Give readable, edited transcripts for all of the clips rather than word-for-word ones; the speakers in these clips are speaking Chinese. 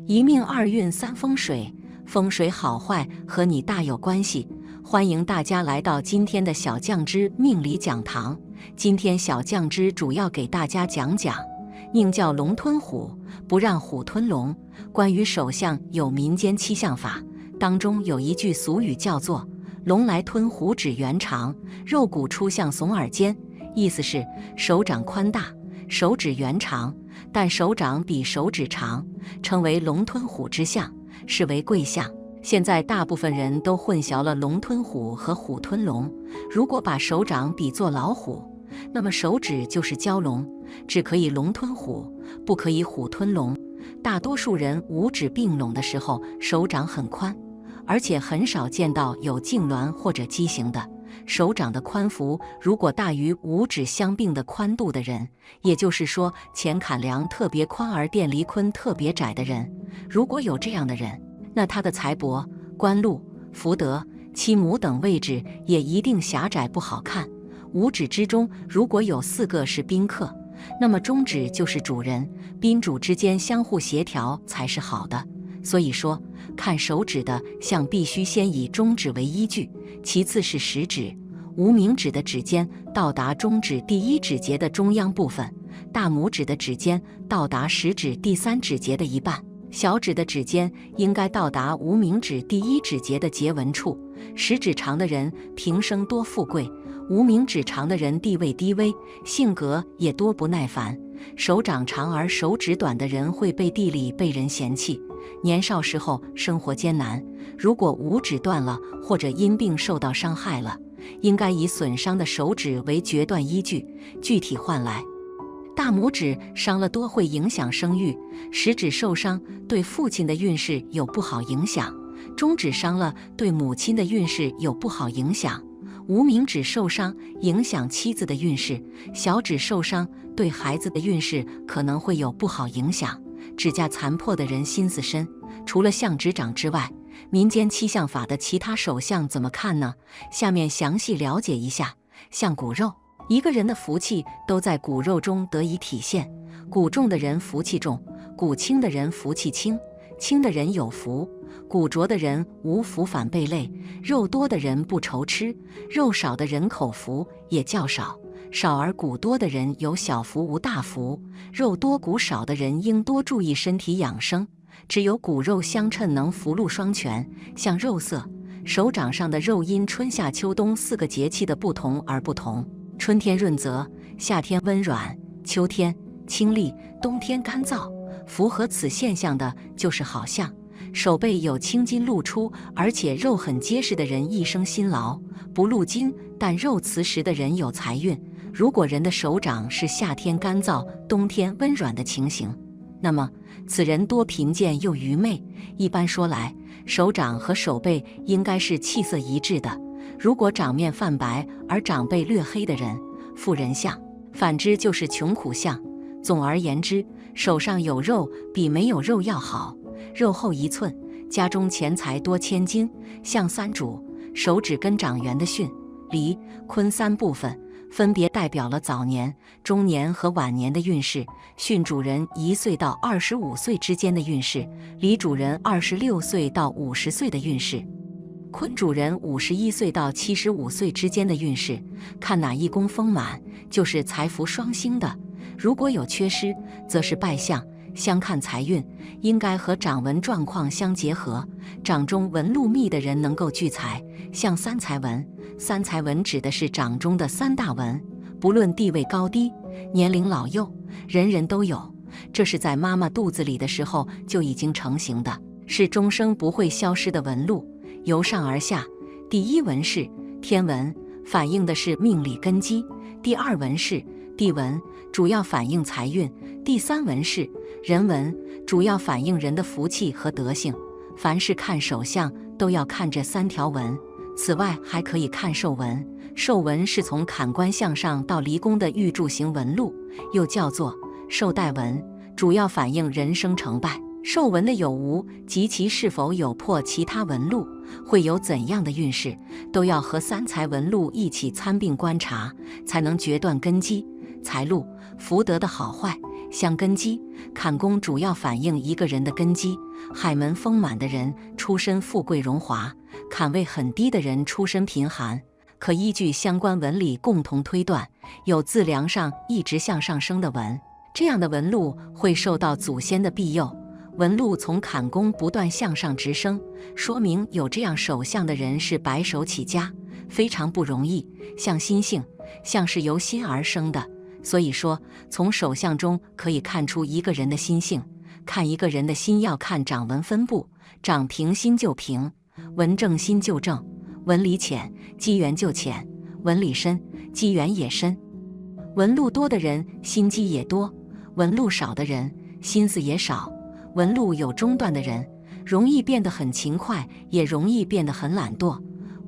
一命二运三风水，风水好坏和你大有关系。欢迎大家来到今天的小酱之命理讲堂。今天小酱之主要给大家讲讲宁叫龙吞虎，不让虎吞龙。关于手相有民间七相法，当中有一句俗语叫做龙来吞虎指圆长，肉骨出象耸耳尖，意思是手掌宽大，手指圆长，但手掌比手指长，称为龙吞虎之象，是为贵相。现在大部分人都混淆了龙吞虎和虎吞龙。如果把手掌比作老虎，那么手指就是蛟龙，只可以龙吞虎，不可以虎吞龙。大多数人五指并拢的时候，手掌很宽，而且很少见到有痉挛或者畸形的。手掌的宽幅如果大于五指相并的宽度的人，也就是说前坎梁特别宽而电离坤特别窄的人，如果有这样的人，那他的财帛、官禄、福德、妻母等位置也一定狭窄不好看。五指之中如果有4个是宾客，那么中指就是主人，宾主之间相互协调才是好的。所以说，看手指的相必须先以中指为依据，其次是食指、无名指的指尖到达中指第1指节的中央部分，大拇指的指尖到达食指第3指节的一半，小指的指尖应该到达无名指第1指节的节纹处。食指长的人平生多富贵，无名指长的人地位低微，性格也多不耐烦。手掌长而手指短的人会背地里被人嫌弃，年少时候生活艰难。如果五指断了或者因病受到伤害了，应该以损伤的手指为决断依据，具体换来。大拇指伤了多会影响生育，食指受伤对父亲的运势有不好影响，中指伤了对母亲的运势有不好影响，无名指受伤影响妻子的运势，小指受伤对孩子的运势可能会有不好影响。指甲残破的人心思深。除了相指掌之外，民间七相法的其他手相怎么看呢？下面详细了解一下。像骨肉，一个人的福气都在骨肉中得以体现。骨重的人福气重，骨轻的人福气轻，轻的人有福，骨浊的人无福反被累。肉多的人不愁吃，肉少的人口福也较少，少而骨多的人有小福无大福。肉多骨少的人应多注意身体养生，只有骨肉相称能福禄双全。像肉色，手掌上的肉因春夏秋冬4个节气的不同而不同，春天润泽，夏天温软，秋天清丽，冬天干燥。符合此现象的就是好相。手背有青筋露出而且肉很结实的人一生辛劳，不露筋但肉瓷实的人有财运。如果人的手掌是夏天干燥，冬天温软的情形，那么此人多贫贱又愚昧。一般说来，手掌和手背应该是气色一致的。如果掌面泛白而掌背略黑的人，富人相；反之就是穷苦相。总而言之，手上有肉比没有肉要好。肉厚1寸，家中钱财多千金。相三主，手指跟掌缘的巽、离、坤3部分，分别代表了早年、中年和晚年的运势。巽主人1岁到25岁之间的运势，离主人26岁到50岁的运势，坤主人51岁到75岁之间的运势。看哪一宫丰满，就是财福双星的；如果有缺失，则是败相。相看财运，应该和掌纹状况相结合。掌中纹路密的人能够聚财，像三财纹。三财纹指的是掌中的3大纹，不论地位高低、年龄老幼，人人都有。这是在妈妈肚子里的时候就已经成型的，是终生不会消失的纹路。由上而下，第1纹是天纹，反映的是命理根基；第2纹是地纹，主要反映财运；第3纹是人纹，主要反映人的福气和德性。凡是看手相都要看这3条纹，此外还可以看寿纹。寿纹是从坎关向上到离宫的玉柱形纹路，又叫做寿带纹，主要反映人生成败。寿纹的有无及其是否有破其他纹路，会有怎样的运势，都要和3财纹路一起参并观察，才能决断根基、财路、福德的好坏。相根基，坎宫主要反映一个人的根基。海门丰满的人出身富贵荣华，坎位很低的人出身贫寒。可依据相关纹理共同推断，有自梁上一直向上升的纹，这样的纹路会受到祖先的庇佑。纹路从坎宫不断向上直升，说明有这样手相的人是白手起家，非常不容易。像心性，相是由心而生的，所以说从手相中可以看出一个人的心性。看一个人的心要看掌纹分布，掌平心就平，纹正心就正，纹理浅机缘就浅，纹理深机缘也深。纹路多的人心机也多，纹路少的人心思也少。纹路有中段的人容易变得很勤快，也容易变得很懒惰。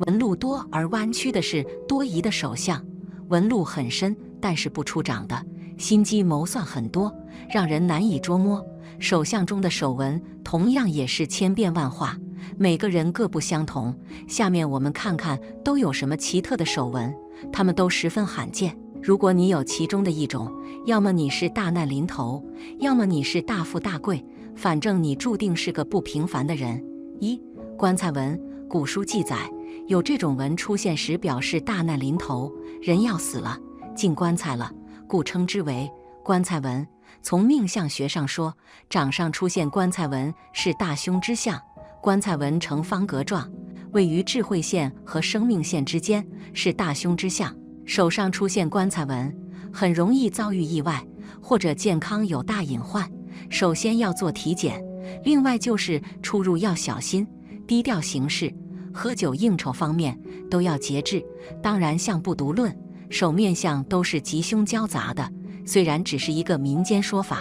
纹路多而弯曲的是多疑的手相，纹路很深但是不出掌的，心机谋算很多，让人难以捉摸。手相中的手纹同样也是千变万化，每个人各不相同。下面我们看看都有什么奇特的手纹，它们都十分罕见。如果你有其中的一种，要么你是大难临头，要么你是大富大贵，反正你注定是个不平凡的人。一、棺材纹。古书记载，有这种纹出现时表示大难临头，人要死了，进棺材了，故称之为棺材纹。从命相学上说，掌上出现棺材纹是大凶之象。棺材纹呈方格状，位于智慧线和生命线之间，是大凶之象。手上出现棺材纹，很容易遭遇意外，或者健康有大隐患，首先要做体检。另外就是出入要小心，低调行事，喝酒应酬方面都要节制。当然相不独论，手面相都是吉凶交杂的，虽然只是一个民间说法，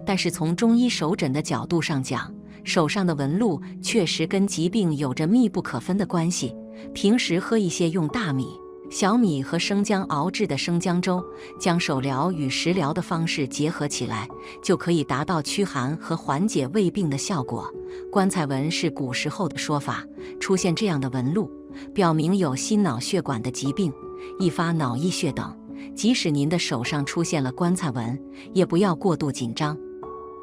但是从中医手诊的角度上讲，手上的纹路确实跟疾病有着密不可分的关系。平时喝一些用大米、小米和生姜熬制的生姜粥，将手疗与食疗的方式结合起来，就可以达到驱寒和缓解胃病的效果。棺材纹是古时候的说法，出现这样的纹路，表明有心脑血管的疾病，易发脑溢血等。即使您的手上出现了棺材纹，也不要过度紧张，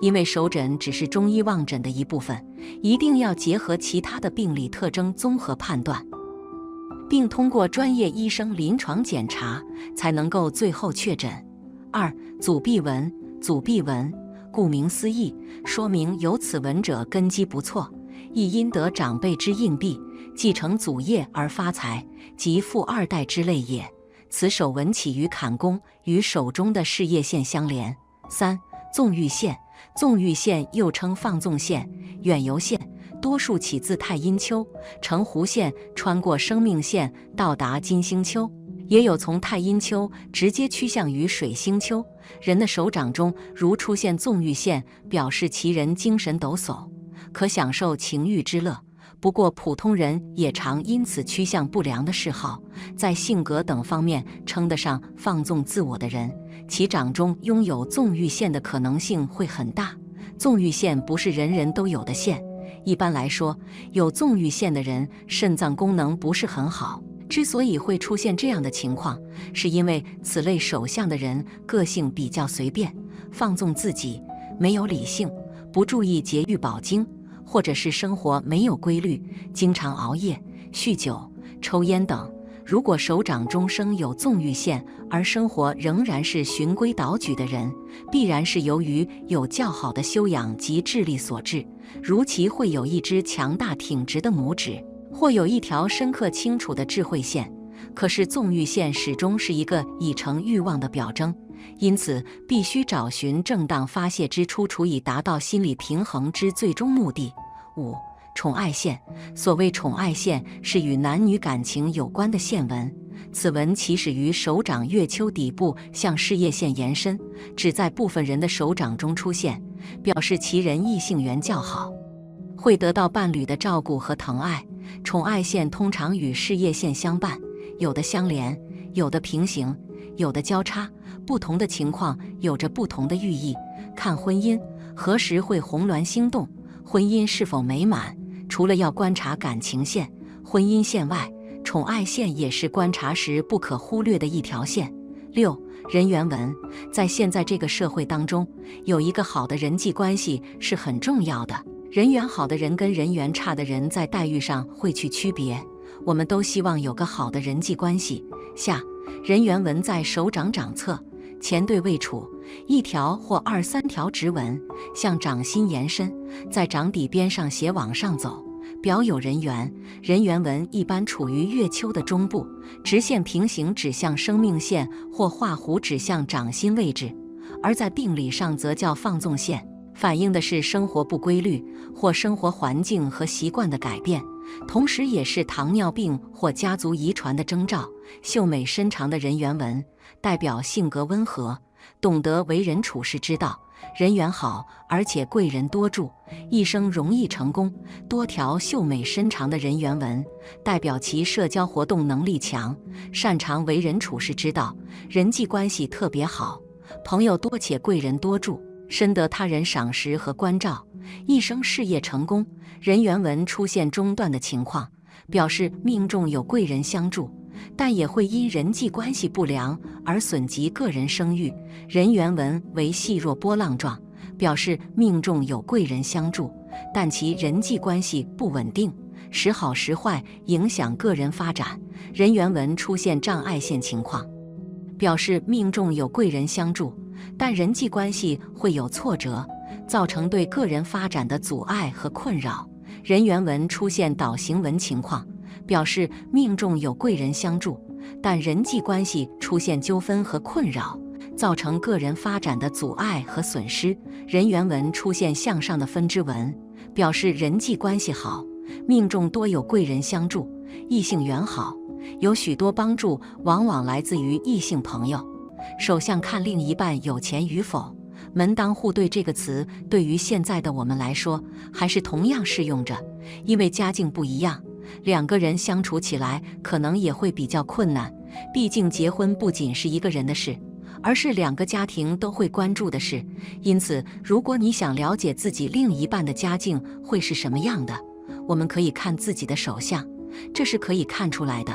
因为手诊只是中医望诊的一部分，一定要结合其他的病理特征综合判断，并通过专业医生临床检查，才能够最后确诊。二、祖弼纹。祖弼纹顾名思义，说明有此纹者根基不错，亦因得长辈之印币，继承祖业而发财，即富二代之类也。此手纹起于坎宫，与手中的事业线相连。三、纵欲线。纵欲线又称放纵线、远游线，多数起自太阴丘，呈弧线穿过生命线到达金星丘，也有从太阴丘直接趋向于水星丘。人的手掌中如出现纵欲线，表示其人精神抖擞，可享受情欲之乐。不过普通人也常因此趋向不良的嗜好，在性格等方面称得上放纵自我的人，其掌中拥有纵欲线的可能性会很大。纵欲线不是人人都有的线，一般来说，有纵欲线的人肾脏功能不是很好。之所以会出现这样的情况，是因为此类手相的人个性比较随便，放纵自己，没有理性，不注意节欲保精，或者是生活没有规律，经常熬夜、酗酒、抽烟等。如果手掌中生有纵欲线，而生活仍然是循规蹈矩的人，必然是由于有较好的修养及智力所致，如其会有一只强大挺直的拇指，或有一条深刻清楚的智慧线。可是纵欲线始终是一个已成欲望的表征，因此必须找寻正当发泄之处，以达到心理平衡之最终目的。五、宠爱线。所谓宠爱线，是与男女感情有关的线纹。此纹起始于手掌月丘底部，向事业线延伸，只在部分人的手掌中出现，表示其人异性缘较好，会得到伴侣的照顾和疼爱。宠爱线通常与事业线相伴，有的相连，有的平行，有的交叉，不同的情况有着不同的寓意。看婚姻何时会红鸾星动，婚姻是否美满，除了要观察感情线、婚姻线外，宠爱线也是观察时不可忽略的一条线。6. 人缘文。在现在这个社会当中，有一个好的人际关系是很重要的。人缘好的人跟人缘差的人在待遇上会去区别，我们都希望有个好的人际关系。下，人缘纹在手掌掌侧，前对位处，一条或2、3条直纹，向掌心延伸，在掌底边上斜往上走，表有人缘。人缘纹一般处于月丘的中部，直线平行指向生命线或画弧指向掌心位置，而在病理上则叫放纵线，反映的是生活不规律或生活环境和习惯的改变，同时也是糖尿病或家族遗传的征兆。秀美深长的人缘纹代表性格温和，懂得为人处事之道，人缘好，而且贵人多助，一生容易成功。多条秀美深长的人缘纹代表其社交活动能力强，擅长为人处事之道，人际关系特别好，朋友多且贵人多助，深得他人赏识和关照，一生事业成功。人缘纹出现中断的情况，表示命中有贵人相助，但也会因人际关系不良而损及个人声誉。人缘纹为细弱波浪状，表示命中有贵人相助，但其人际关系不稳定，时好时坏，影响个人发展。人缘纹出现障碍线情况，表示命中有贵人相助，但人际关系会有挫折，造成对个人发展的阻碍和困扰。人缘纹出现倒形纹情况，表示命中有贵人相助，但人际关系出现纠纷和困扰，造成个人发展的阻碍和损失。人缘纹出现向上的分支纹，表示人际关系好，命中多有贵人相助，异性缘好，有许多帮助，往往来自于异性朋友。手相看另一半有钱与否，门当户对这个词对于现在的我们来说还是同样适用着，因为家境不一样，两个人相处起来可能也会比较困难，毕竟结婚不仅是一个人的事，而是两个家庭都会关注的事。因此，如果你想了解自己另一半的家境会是什么样的，我们可以看自己的手相，这是可以看出来的。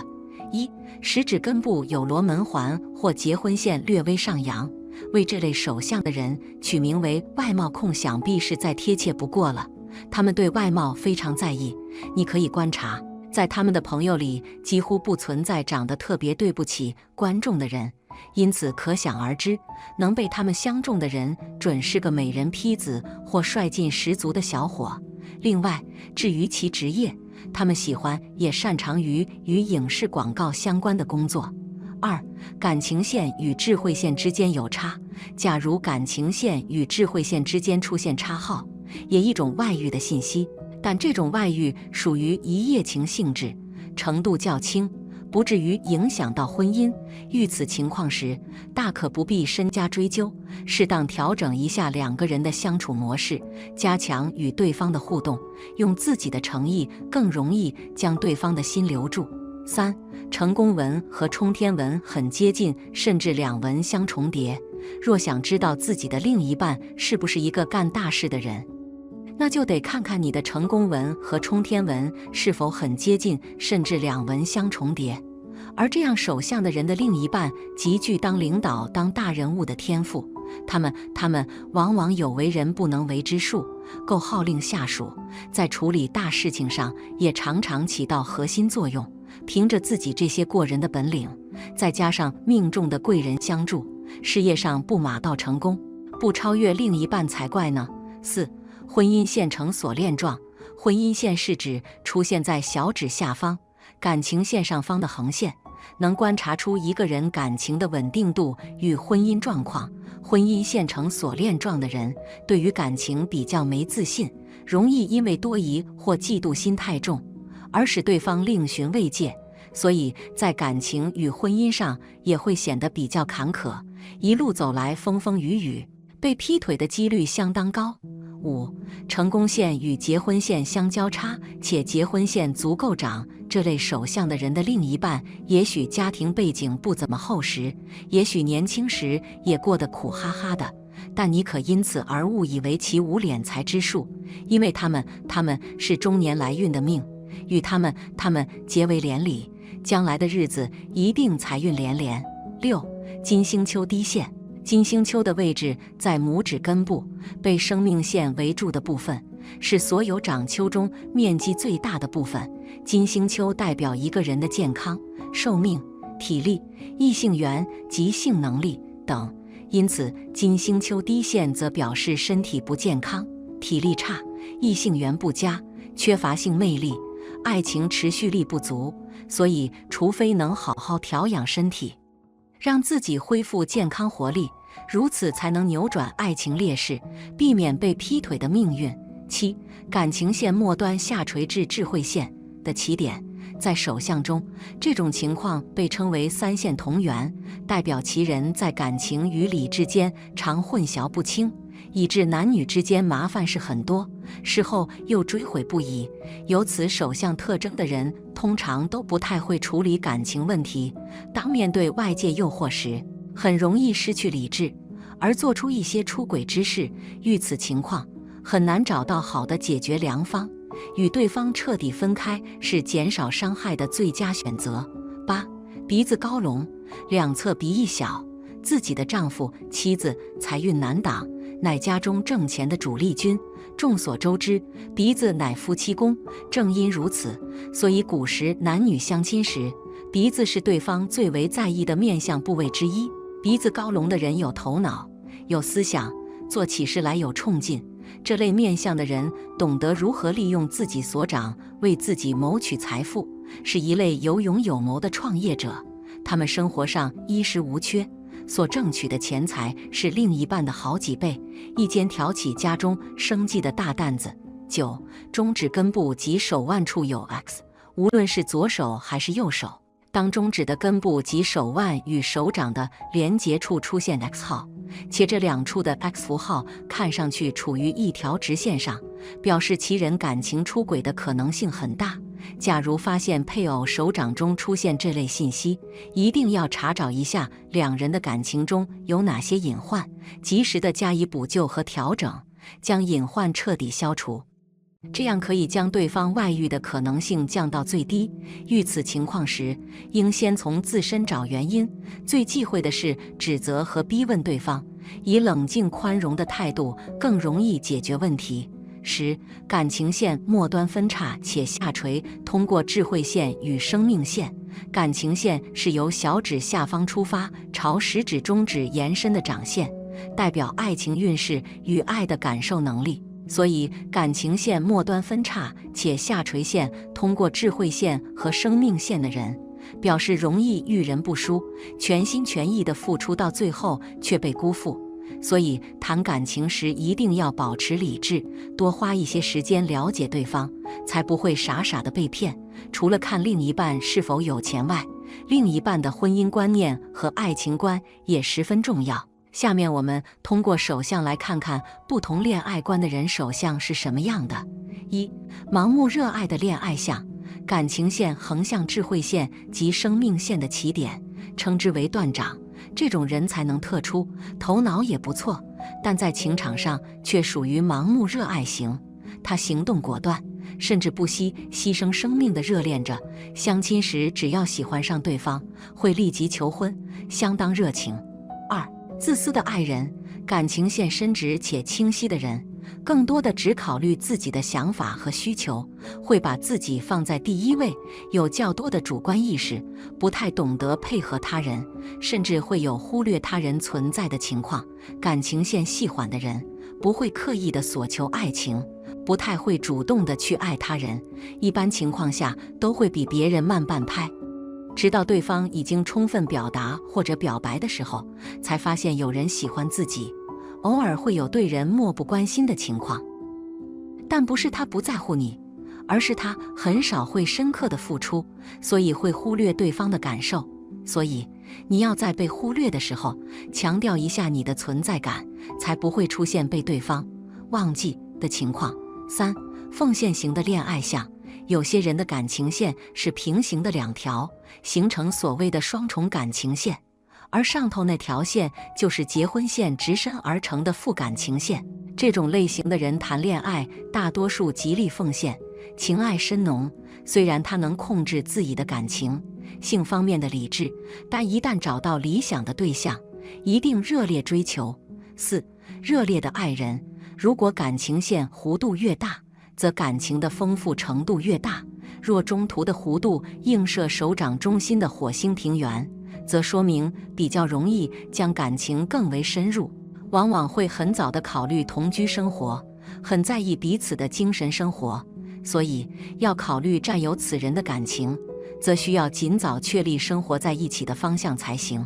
1. 食指根部有罗门环或结婚线略微上扬，为这类手相的人取名为外貌控，想必是再贴切不过了。他们对外貌非常在意，你可以观察，在他们的朋友里几乎不存在长得特别对不起观众的人，因此可想而知，能被他们相中的人准是个美人坯子或帅劲十足的小伙。另外，至于其职业，他们喜欢也擅长于与影视广告相关的工作。2. 感情线与智慧线之间有差，假如感情线与智慧线之间出现差号，也一种外遇的信息，但这种外遇属于一夜情性质，程度较轻，不至于影响到婚姻。遇此情况时，大可不必深加追究，适当调整一下两个人的相处模式，加强与对方的互动，用自己的诚意更容易将对方的心留住。3. 成功纹和冲天纹很接近，甚至两纹相重叠。若想知道自己的另一半是不是一个干大事的人，那就得看看你的成功纹和冲天纹是否很接近，甚至两纹相重叠。而这样手相的人的另一半极具当领导、当大人物的天赋，他们往往有为人不能为之术，够号令下属，在处理大事情上也常常起到核心作用。凭着自己这些过人的本领，再加上命中的贵人相助，事业上不马到成功，不超越另一半才怪呢。4. 婚姻线呈锁链状，婚姻线是指出现在小指下方，感情线上方的横线，能观察出一个人感情的稳定度与婚姻状况。婚姻线呈锁链状的人，对于感情比较没自信，容易因为多疑或嫉妒心太重，而使对方另寻慰藉，所以在感情与婚姻上也会显得比较坎坷，一路走来风风雨雨，被劈腿的几率相当高。5. 成功线与结婚线相交叉，且结婚线足够长，这类手相的人的另一半也许家庭背景不怎么厚实，也许年轻时也过得苦哈哈的，但你可因此而误以为其无敛财之术，因为他们是中年来运的命，与他们结为连理，将来的日子一定财运连连。6. 金星丘低线，金星丘的位置在拇指根部，被生命线围住的部分，是所有长丘中面积最大的部分。金星丘代表一个人的健康、寿命、体力、异性缘及性能力等，因此金星丘低线则表示身体不健康、体力差、异性缘不佳、缺乏性魅力、爱情持续力不足。所以除非能好好调养身体，让自己恢复健康活力，如此才能扭转爱情劣势，避免被劈腿的命运。7. 感情线末端下垂至智慧线的起点，在手相中，这种情况被称为三线同源，代表其人在感情与理智间常混淆不清，以致男女之间麻烦事很多，事后又追悔不已。有此手相特征的人，通常都不太会处理感情问题，当面对外界诱惑时，很容易失去理智，而做出一些出轨之事。遇此情况，很难找到好的解决良方，与对方彻底分开是减少伤害的最佳选择。8. 鼻子高隆，两侧鼻翼小，自己的丈夫、妻子财运难挡，乃家中挣钱的主力军。众所周知，鼻子乃夫妻宫，正因如此，所以古时男女相亲时，鼻子是对方最为在意的面相部位之一。鼻子高隆的人有头脑、有思想，做起事来有冲劲。这类面相的人懂得如何利用自己所长，为自己谋取财富，是一类有勇有谋的创业者。他们生活上衣食无缺，所挣取的钱财是另一半的好几倍，一肩挑起家中生计的大担子。9. 中指根部及手腕处有 X， 无论是左手还是右手，当中指的根部及手腕与手掌的连结处出现 X 号，且这两处的 X 符号看上去处于一条直线上，表示其人感情出轨的可能性很大。假如发现配偶手掌中出现这类信息，一定要查找一下两人的感情中有哪些隐患，及时的加以补救和调整，将隐患彻底消除，这样可以将对方外遇的可能性降到最低。遇此情况时，应先从自身找原因，最忌讳的是指责和逼问对方，以冷静宽容的态度更容易解决问题。10. 感情线末端分叉且下垂，通过智慧线与生命线。感情线是由小指下方出发，朝食指、中指延伸的掌线，代表爱情运势与爱的感受能力。所以感情线末端分叉且下垂线通过智慧线和生命线的人，表示容易遇人不淑，全心全意地付出到最后却被辜负。所以谈感情时一定要保持理智，多花一些时间了解对方，才不会傻傻的被骗。除了看另一半是否有钱外，另一半的婚姻观念和爱情观也十分重要。下面我们通过手相来看看不同恋爱观的人手相是什么样的。1. 盲目热爱的恋爱相，感情线横向智慧线及生命线的起点，称之为断掌。这种人才能特出，头脑也不错，但在情场上却属于盲目热爱型。他行动果断，甚至不惜牺牲生命的热恋着，相亲时只要喜欢上对方，会立即求婚，相当热情。2. 自私的爱人，感情线深直且清晰的人，更多的只考虑自己的想法和需求，会把自己放在第一位，有较多的主观意识，不太懂得配合他人，甚至会有忽略他人存在的情况。感情线细缓的人，不会刻意的索求爱情，不太会主动的去爱他人，一般情况下都会比别人慢半拍，直到对方已经充分表达或者表白的时候，才发现有人喜欢自己。偶尔会有对人漠不关心的情况，但不是他不在乎你，而是他很少会深刻的付出，所以会忽略对方的感受。所以你要在被忽略的时候，强调一下你的存在感，才不会出现被对方忘记的情况。3. 奉献型的恋爱相，有些人的感情线是平行的两条，形成所谓的双重感情线，而上头那条线就是结婚线直伸而成的副感情线。这种类型的人谈恋爱大多数极力奉献，情爱深浓。虽然他能控制自己的感情，性方面的理智，但一旦找到理想的对象，一定热烈追求。4. 热烈的爱人，如果感情线弧度越大，则感情的丰富程度越大；若中途的弧度映射手掌中心的火星平原，则说明比较容易将感情更为深入，往往会很早地考虑同居生活，很在意彼此的精神生活。所以要考虑占有此人的感情，则需要尽早确立生活在一起的方向才行。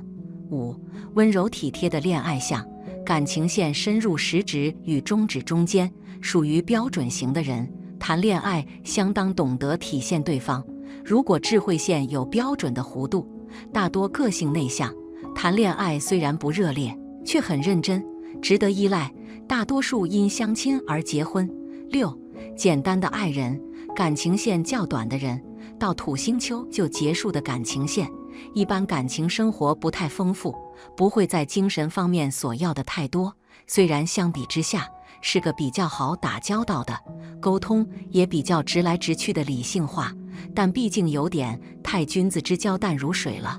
5. 温柔体贴的恋爱相，感情线深入食指与中指中间，属于标准型的人，谈恋爱相当懂得体现对方。如果智慧线有标准的弧度，大多个性内向，谈恋爱虽然不热烈，却很认真，值得依赖，大多数因相亲而结婚。6. 简单的爱人，感情线较短的人，到土星丘就结束的感情线，一般感情生活不太丰富，不会在精神方面索要的太多，虽然相比之下是个比较好打交道的，沟通也比较直来直去的理性化，但毕竟有点太君子之交淡如水了。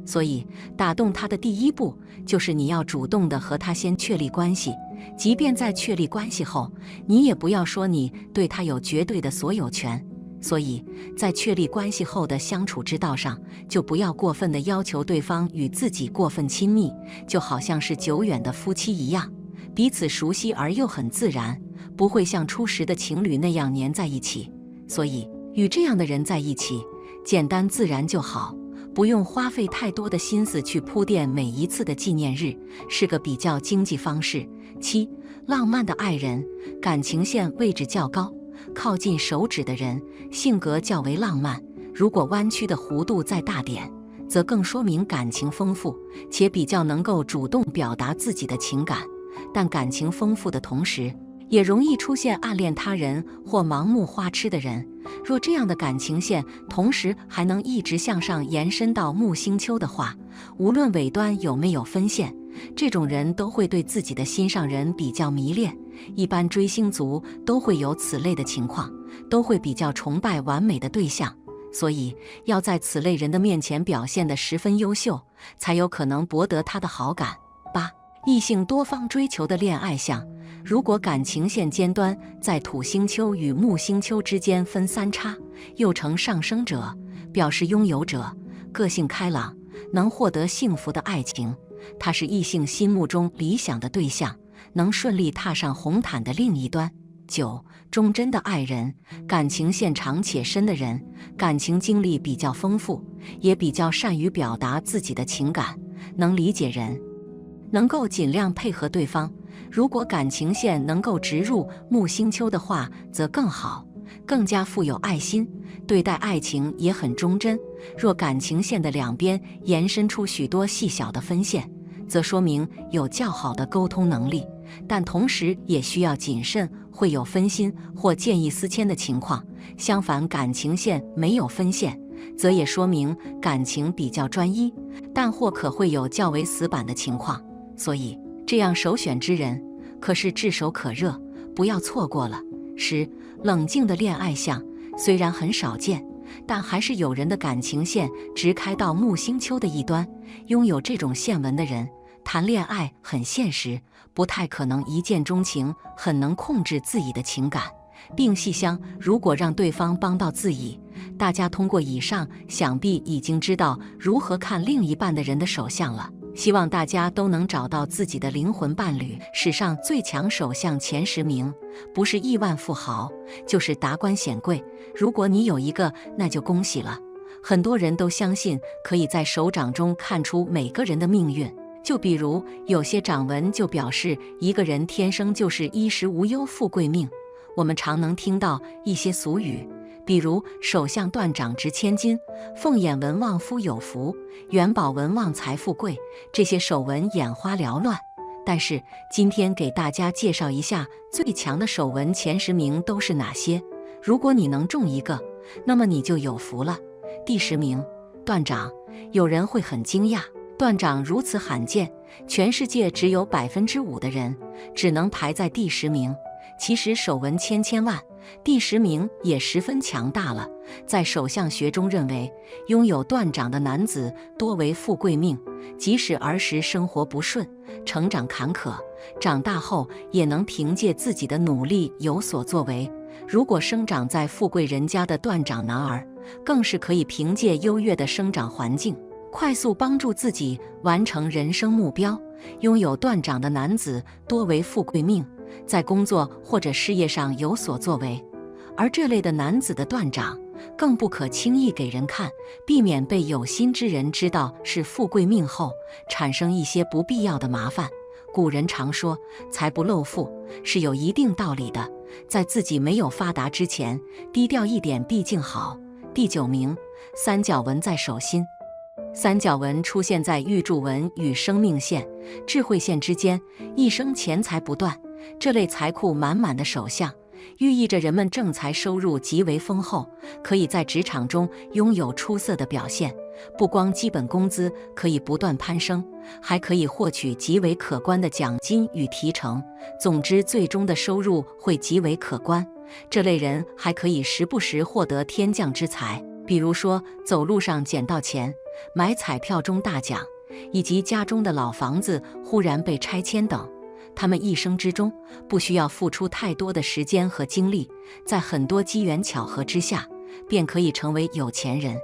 所以打动他的第一步，就是你要主动的和他先确立关系，即便在确立关系后，你也不要说你对他有绝对的所有权。所以在确立关系后的相处之道上，就不要过分的要求对方与自己过分亲密，就好像是久远的夫妻一样，彼此熟悉而又很自然，不会像初识的情侣那样黏在一起。所以与这样的人在一起，简单自然就好，不用花费太多的心思去铺垫每一次的纪念日，是个比较经济方式。7. 浪漫的爱人，感情线位置较高，靠近手指的人，性格较为浪漫，如果弯曲的弧度再大点，则更说明感情丰富，且比较能够主动表达自己的情感。但感情丰富的同时，也容易出现暗恋他人或盲目花痴的人。若这样的感情线同时还能一直向上延伸到木星丘的话，无论尾端有没有分线，这种人都会对自己的心上人比较迷恋。一般追星族都会有此类的情况，都会比较崇拜完美的对象，所以要在此类人的面前表现得十分优秀，才有可能博得他的好感。8. 异性多方追求的恋爱相，如果感情线尖端在土星丘与木星丘之间分三叉，又呈上升者，表示拥有者个性开朗，能获得幸福的爱情，他是异性心目中理想的对象，能顺利踏上红毯的另一端。9. 忠贞的爱人，感情线长且深的人，感情经历比较丰富，也比较善于表达自己的情感，能理解人，能够尽量配合对方。如果感情线能够直入木星丘的话，则更好，更加富有爱心，对待爱情也很忠贞。若感情线的两边延伸出许多细小的分线，则说明有较好的沟通能力，但同时也需要谨慎，会有分心或见异思迁的情况。相反，感情线没有分线，则也说明感情比较专一，但或可会有较为死板的情况。所以这样首选之人可是炙手可热，不要错过了。10. 冷静的恋爱相，虽然很少见，但还是有人的感情线直开到木星丘的一端。拥有这种线纹的人，谈恋爱很现实，不太可能一见钟情，很能控制自己的情感，并细想如果让对方帮到自己。大家通过以上，想必已经知道如何看另一半的人的手相了。希望大家都能找到自己的灵魂伴侣。史上最强手相前10名，不是亿万富豪，就是达官显贵。如果你有一个，那就恭喜了。很多人都相信可以在手掌中看出每个人的命运，就比如有些掌纹就表示一个人天生就是衣食无忧富贵命。我们常能听到一些俗语，比如手相断掌值千金，凤眼纹旺夫有福，元宝纹旺财富贵，这些手纹眼花缭乱。但是今天给大家介绍一下最强的手纹前10名都是哪些。如果你能中一个，那么你就有福了。第10名，断掌。有人会很惊讶，断掌如此罕见，全世界只有5%的人，只能排在第10名。其实手纹千万，第10名也十分强大了。在手相学中认为，拥有断掌的男子多为富贵命，即使儿时生活不顺，成长坎坷，长大后也能凭借自己的努力有所作为。如果生长在富贵人家的断掌男儿，更是可以凭借优越的生长环境，快速帮助自己完成人生目标。拥有断掌的男子多为富贵命，在工作或者事业上有所作为，而这类的男子的断掌更不可轻易给人看，避免被有心之人知道是富贵命后产生一些不必要的麻烦。古人常说财不露富是有一定道理的，在自己没有发达之前，低调一点毕竟好。第9名，三角纹在手心。三角纹出现在玉柱纹与生命线、智慧线之间，一生钱财不断。这类财库满满的手相，寓意着人们正财收入极为丰厚，可以在职场中拥有出色的表现。不光基本工资可以不断攀升，还可以获取极为可观的奖金与提成。总之，最终的收入会极为可观。这类人还可以时不时获得天降之财，比如说走路上捡到钱，买彩票中大奖，以及家中的老房子忽然被拆迁等。他们一生之中不需要付出太多的时间和精力，在很多机缘巧合之下，便可以成为有钱人。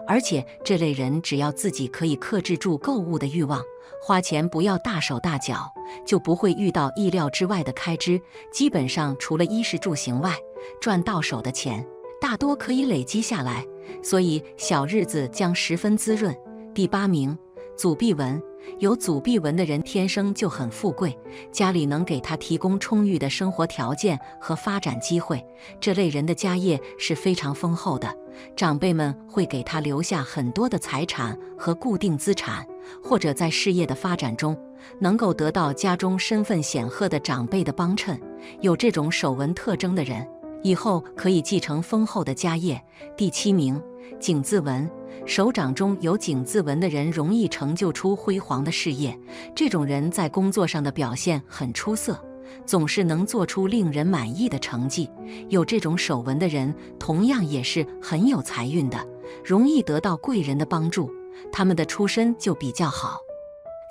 而且这类人只要自己可以克制住购物的欲望，花钱不要大手大脚，就不会遇到意料之外的开支。基本上除了衣食住行外，赚到手的钱大多可以累积下来，所以小日子将十分滋润。第8名，祖臂纹。有祖臂纹的人天生就很富贵，家里能给他提供充裕的生活条件和发展机会。这类人的家业是非常丰厚的，长辈们会给他留下很多的财产和固定资产，或者在事业的发展中能够得到家中身份显赫的长辈的帮衬。有这种手纹特征的人，以后可以继承丰厚的家业。第7名，井字纹。手掌中有井字纹的人容易成就出辉煌的事业，这种人在工作上的表现很出色，总是能做出令人满意的成绩。有这种手纹的人同样也是很有财运的，容易得到贵人的帮助，他们的出身就比较好，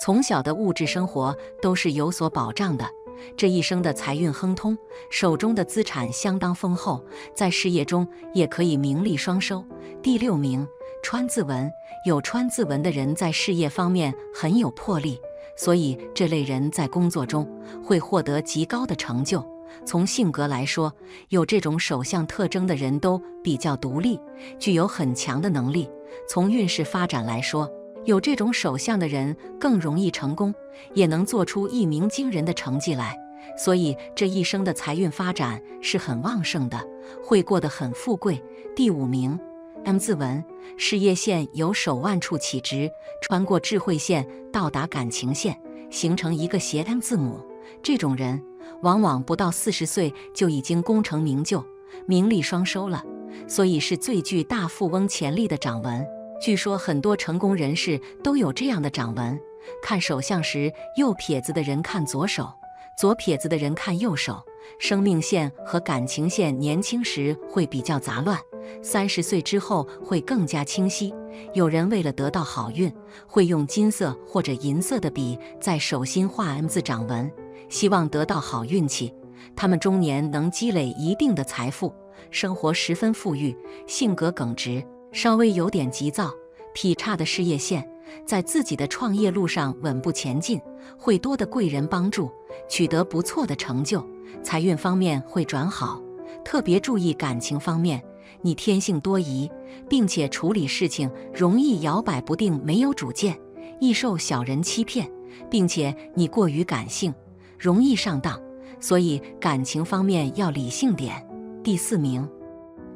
从小的物质生活都是有所保障的。这一生的财运亨通，手中的资产相当丰厚，在事业中也可以名利双收。第6名，川字纹。有川字纹的人在事业方面很有魄力，所以这类人在工作中会获得极高的成就。从性格来说，有这种手相特征的人都比较独立，具有很强的能力。从运势发展来说，有这种手相的人更容易成功，也能做出一鸣惊人的成绩来，所以这一生的财运发展是很旺盛的，会过得很富贵。第5名，M 字纹。事业线由手腕处起直，穿过智慧线到达感情线，形成一个斜 M 字母。这种人往往不到40岁就已经功成名就，名利双收了，所以是最具大富翁潜力的掌纹。据说很多成功人士都有这样的掌纹。看手相时，右撇子的人看左手，左撇子的人看右手。生命线和感情线年轻时会比较杂乱，30岁之后会更加清晰。有人为了得到好运，会用金色或者银色的笔在手心画 M 字掌纹，希望得到好运气。他们中年能积累一定的财富，生活十分富裕，性格耿直，稍微有点急躁，劈叉的事业线，在自己的创业路上稳步前进，会多的贵人帮助，取得不错的成就。财运方面会转好，特别注意感情方面，你天性多疑，并且处理事情容易摇摆不定，没有主见，易受小人欺骗，并且你过于感性，容易上当，所以感情方面要理性点。第4名，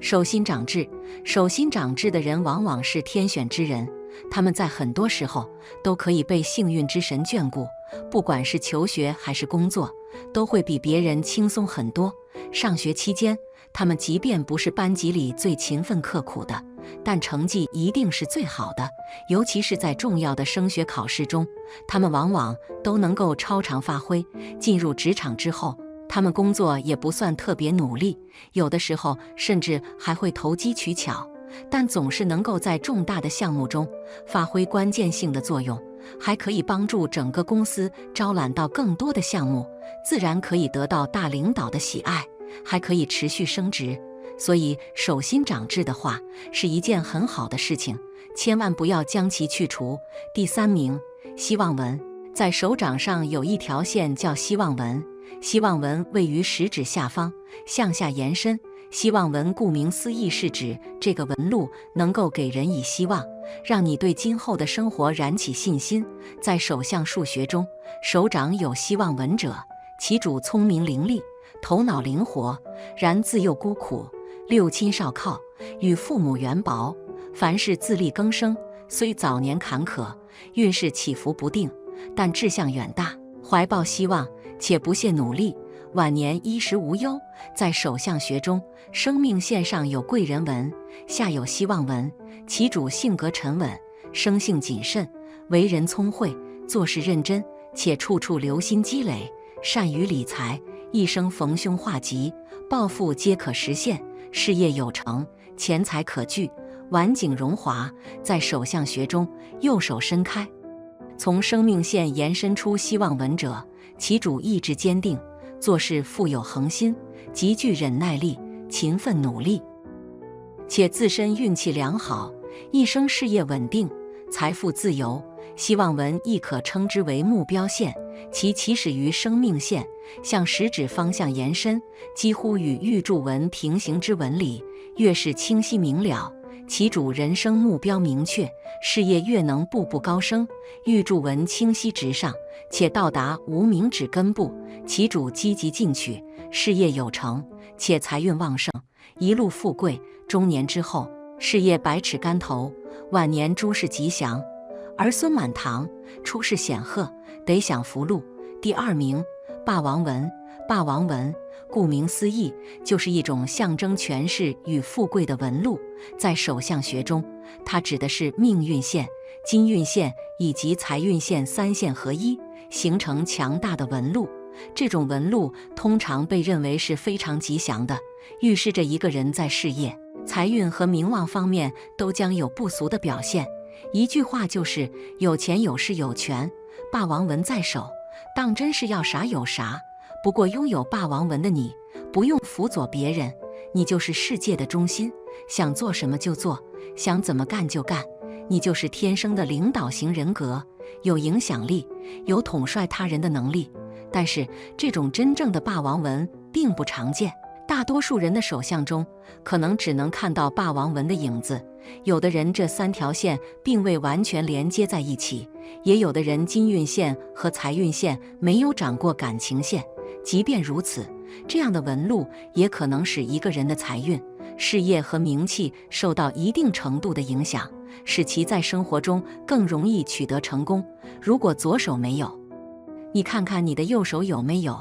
手心长痣。手心长痣的人往往是天选之人，他们在很多时候都可以被幸运之神眷顾，不管是求学还是工作，都会比别人轻松很多。上学期间，他们即便不是班级里最勤奋刻苦的，但成绩一定是最好的，尤其是在重要的升学考试中，他们往往都能够超常发挥。进入职场之后，他们工作也不算特别努力，有的时候甚至还会投机取巧，但总是能够在重大的项目中发挥关键性的作用，还可以帮助整个公司招揽到更多的项目，自然可以得到大领导的喜爱，还可以持续升职。所以手心长痣的话是一件很好的事情，千万不要将其去除。第3名，希望纹。在手掌上有一条线叫希望纹，希望纹位于食指下方，向下延伸。希望纹顾名思义是指这个纹路能够给人以希望，让你对今后的生活燃起信心。在手相数学中，手掌有希望纹者，其主聪明伶俐，头脑灵活，然自幼孤苦，六亲少靠，与父母缘薄，凡事自力更生，虽早年坎坷，运势起伏不定，但志向远大，怀抱希望，且不懈努力，晚年衣食无忧。在手相学中，生命线上有贵人纹，下有希望纹，其主性格沉稳，生性谨慎，为人聪慧，做事认真，且处处留心积累，善于理财，一生逢凶化吉，抱负皆可实现，事业有成，钱财可聚，晚景荣华。在手相学中，右手伸开，从生命线延伸出希望纹者，其主意志坚定，做事富有恒心，极具忍耐力，勤奋努力，且自身运气良好，一生事业稳定，财富自由。希望纹亦可称之为目标线，其起始于生命线，向食指方向延伸，几乎与玉柱纹平行之纹理，越是清晰明了，其主人生目标明确，事业越能步步高升。玉柱纹清晰直上，且到达无名指根部，其主积极进取，事业有成，且财运旺盛，一路富贵。中年之后，事业百尺竿头，晚年诸事吉祥，儿孙满堂，出世显赫，得享福禄。第2名，霸王纹。霸王纹顾名思义，就是一种象征权势与富贵的纹路。在手相学中，它指的是命运线、金运线以及财运线3线合一，形成强大的纹路。这种纹路通常被认为是非常吉祥的，预示着一个人在事业、财运和名望方面都将有不俗的表现。一句话就是有钱有势有权，霸王纹在手，当真是要啥有啥。不过拥有霸王纹的你，不用辅佐别人，你就是世界的中心，想做什么就做，想怎么干就干，你就是天生的领导型人格，有影响力，有统帅他人的能力。但是这种真正的霸王纹并不常见，大多数人的手相中可能只能看到霸王纹的影子，有的人这3条线并未完全连接在一起，也有的人金运线和财运线没有长过感情线。即便如此，这样的纹路也可能使一个人的财运、事业和名气受到一定程度的影响，使其在生活中更容易取得成功。如果左手没有，你看看你的右手有没有？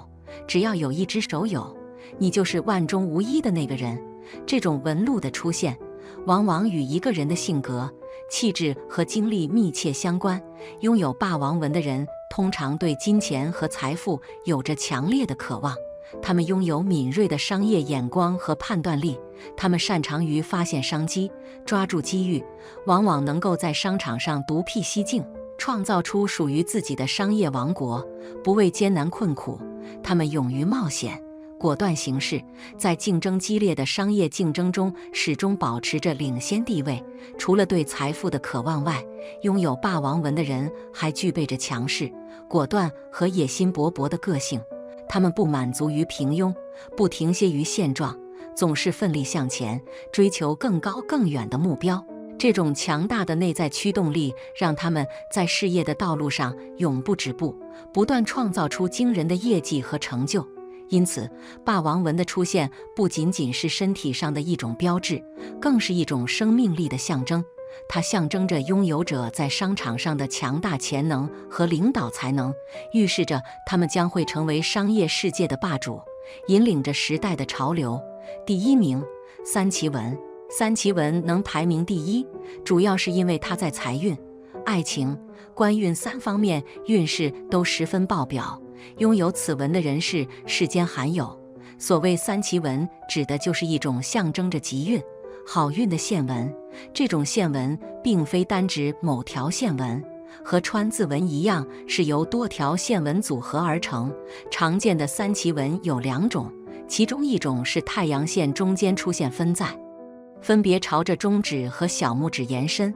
只要有一只手有，你就是万中无一的那个人。这种纹路的出现，往往与一个人的性格、气质和经历密切相关。拥有霸王纹的人通常对金钱和财富有着强烈的渴望，他们拥有敏锐的商业眼光和判断力，他们擅长于发现商机，抓住机遇，往往能够在商场上独辟蹊径，创造出属于自己的商业王国，不畏艰难困苦。他们勇于冒险，果断行事，在竞争激烈的商业竞争中始终保持着领先地位。除了对财富的渴望外，拥有霸王纹的人还具备着强势、果断和野心勃勃的个性。他们不满足于平庸，不停歇于现状，总是奋力向前，追求更高更远的目标。这种强大的内在驱动力让他们在事业的道路上永不止步，不断创造出惊人的业绩和成就。因此，霸王纹的出现不仅仅是身体上的一种标志，更是一种生命力的象征。它象征着拥有者在商场上的强大潜能和领导才能，预示着他们将会成为商业世界的霸主，引领着时代的潮流。第1名，三奇纹。三奇纹能排名第1，主要是因为它在财运、爱情、官运3方面运势都十分爆表，拥有此纹的人士世间罕有。所谓三奇纹，指的就是一种象征着吉运、好运的线纹。这种线纹并非单指某条线纹，和川字纹一样，是由多条线纹组合而成。常见的三奇纹有2种，其中一种是太阳线中间出现分在，分别朝着中指和小拇指延伸，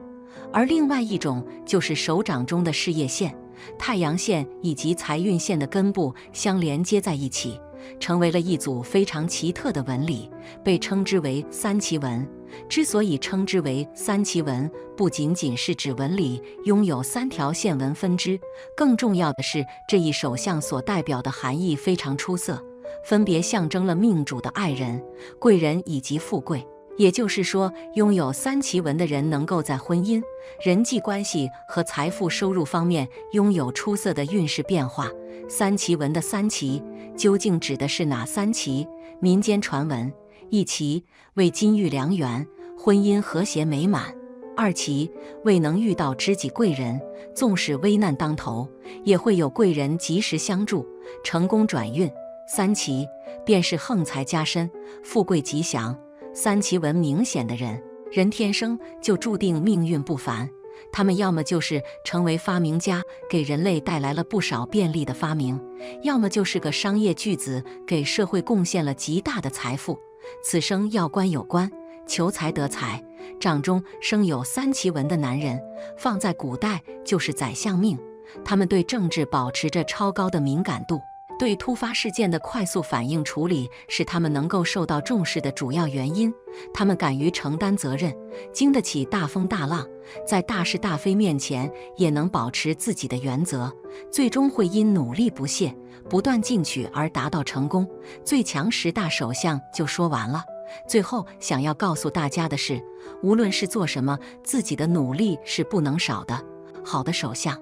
而另外一种就是手掌中的事业线、太阳线以及财运线的根部相连接在一起，成为了一组非常奇特的纹理，被称之为三奇纹。之所以称之为三奇纹，不仅仅是指纹理拥有3条线纹分支，更重要的是这一手相所代表的含义非常出色，分别象征了命主的爱人、贵人以及富贵。也就是说，拥有三奇纹的人能够在婚姻、人际关系和财富收入方面拥有出色的运势变化。三奇纹的三奇究竟指的是哪3奇？民间传闻：1奇为金玉良缘，婚姻和谐美满；2奇未能遇到知己贵人，纵使危难当头，也会有贵人及时相助，成功转运；3奇便是横财加身，富贵吉祥。三奇纹明显的人天生就注定命运不凡，他们要么就是成为发明家，给人类带来了不少便利的发明，要么就是个商业巨子，给社会贡献了极大的财富。此生要官有官，求财得财。掌中生有三奇纹的男人，放在古代就是宰相命，他们对政治保持着超高的敏感度，对突发事件的快速反应处理是他们能够受到重视的主要原因。他们敢于承担责任，经得起大风大浪，在大是大非面前也能保持自己的原则，最终会因努力不懈、不断进取而达到成功。最强10大手相就说完了。最后想要告诉大家的是，无论是做什么，自己的努力是不能少的。好的手相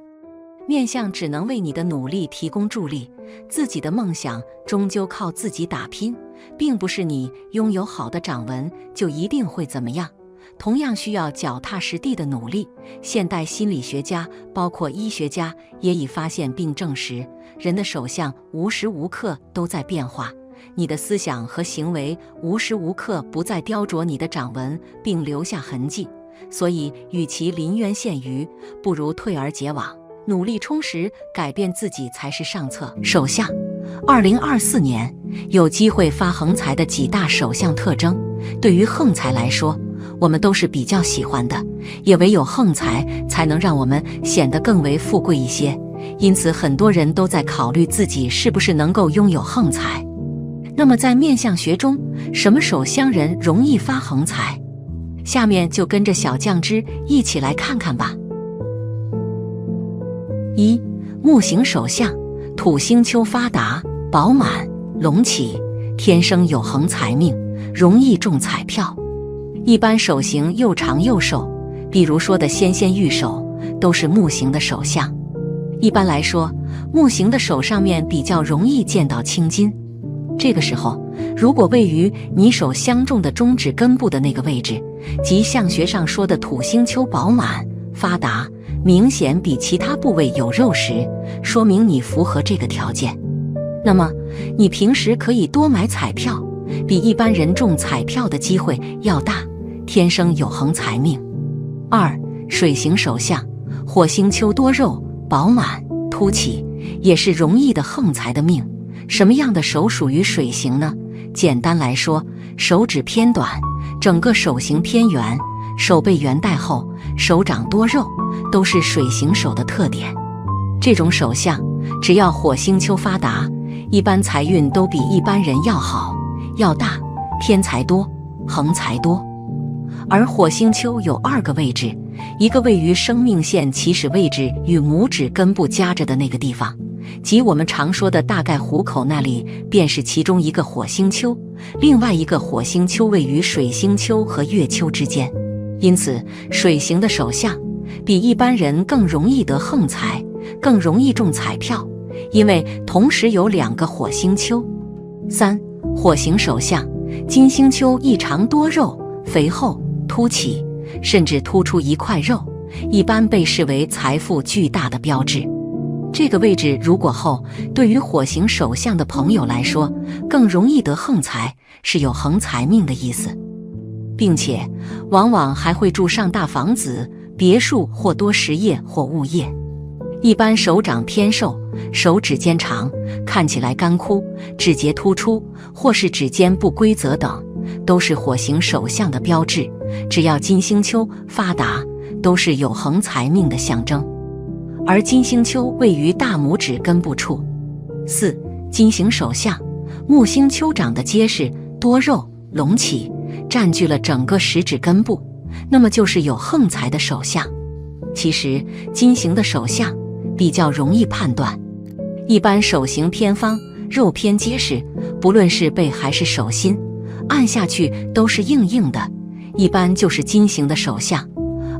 面相只能为你的努力提供助力，自己的梦想终究靠自己打拼，并不是你拥有好的掌纹就一定会怎么样，同样需要脚踏实地的努力。现代心理学家包括医学家也已发现并证实，人的手相无时无刻都在变化，你的思想和行为无时无刻不在雕琢你的掌纹并留下痕迹。所以与其临渊羡鱼，不如退而结网，努力充实改变自己才是上策。手相2024年有机会发横财的几大手相特征，对于横财来说，我们都是比较喜欢的，也唯有横财才能让我们显得更为富贵一些，因此很多人都在考虑自己是不是能够拥有横财。那么在面相学中，什么手相人容易发横财？下面就跟着小酱汁一起来看看吧。1. 木型手相，土星丘发达、饱满、隆起，天生有横财命，容易中彩票。一般手型又长又瘦，比如说的纤纤玉手，都是木型的手相。一般来说，木型的手上面比较容易见到青筋。这个时候，如果位于你手相中的中指根部的那个位置，即相学上说的土星丘饱满、发达，明显比其他部位有肉时，说明你符合这个条件。那么，你平时可以多买彩票，比一般人中彩票的机会要大，天生有横财命。2. 水型手相，火星丘多肉、饱满、凸起，也是容易的横财的命。什么样的手属于水型呢？简单来说，手指偏短，整个手型偏圆，手背圆带厚，手掌多肉，都是水型手的特点。这种手相，只要火星丘发达，一般财运都比一般人要好、要大，偏财多，横财多。而火星丘有2个位置，一个位于生命线起始位置与拇指根部夹着的那个地方，即我们常说的大概虎口那里，便是其中一个火星丘，另外一个火星丘位于水星丘和月丘之间。因此，水型的手相比一般人更容易得横财，更容易中彩票，因为同时有2个火星丘。3. 火型手相，金星丘异常多肉、肥厚、凸起，甚至突出一块肉，一般被视为财富巨大的标志。这个位置如果厚，对于火星首相的朋友来说，更容易得横财，是有横财命的意思，并且往往还会住上大房子、别墅或多实业或物业。一般手掌偏瘦，手指尖长，看起来干枯，指节突出，或是指尖不规则等，都是火星首相的标志。只要金星丘发达，都是有横财命的象征。而金星丘位于大拇指根部处。4. 金星首相，木星丘长得结实多肉隆起，占据了整个食指根部，那么就是有横财的首相。其实金星的首相比较容易判断，一般手型偏方，肉偏结实，不论是背还是手心，按下去都是硬硬的，一般就是金星的首相。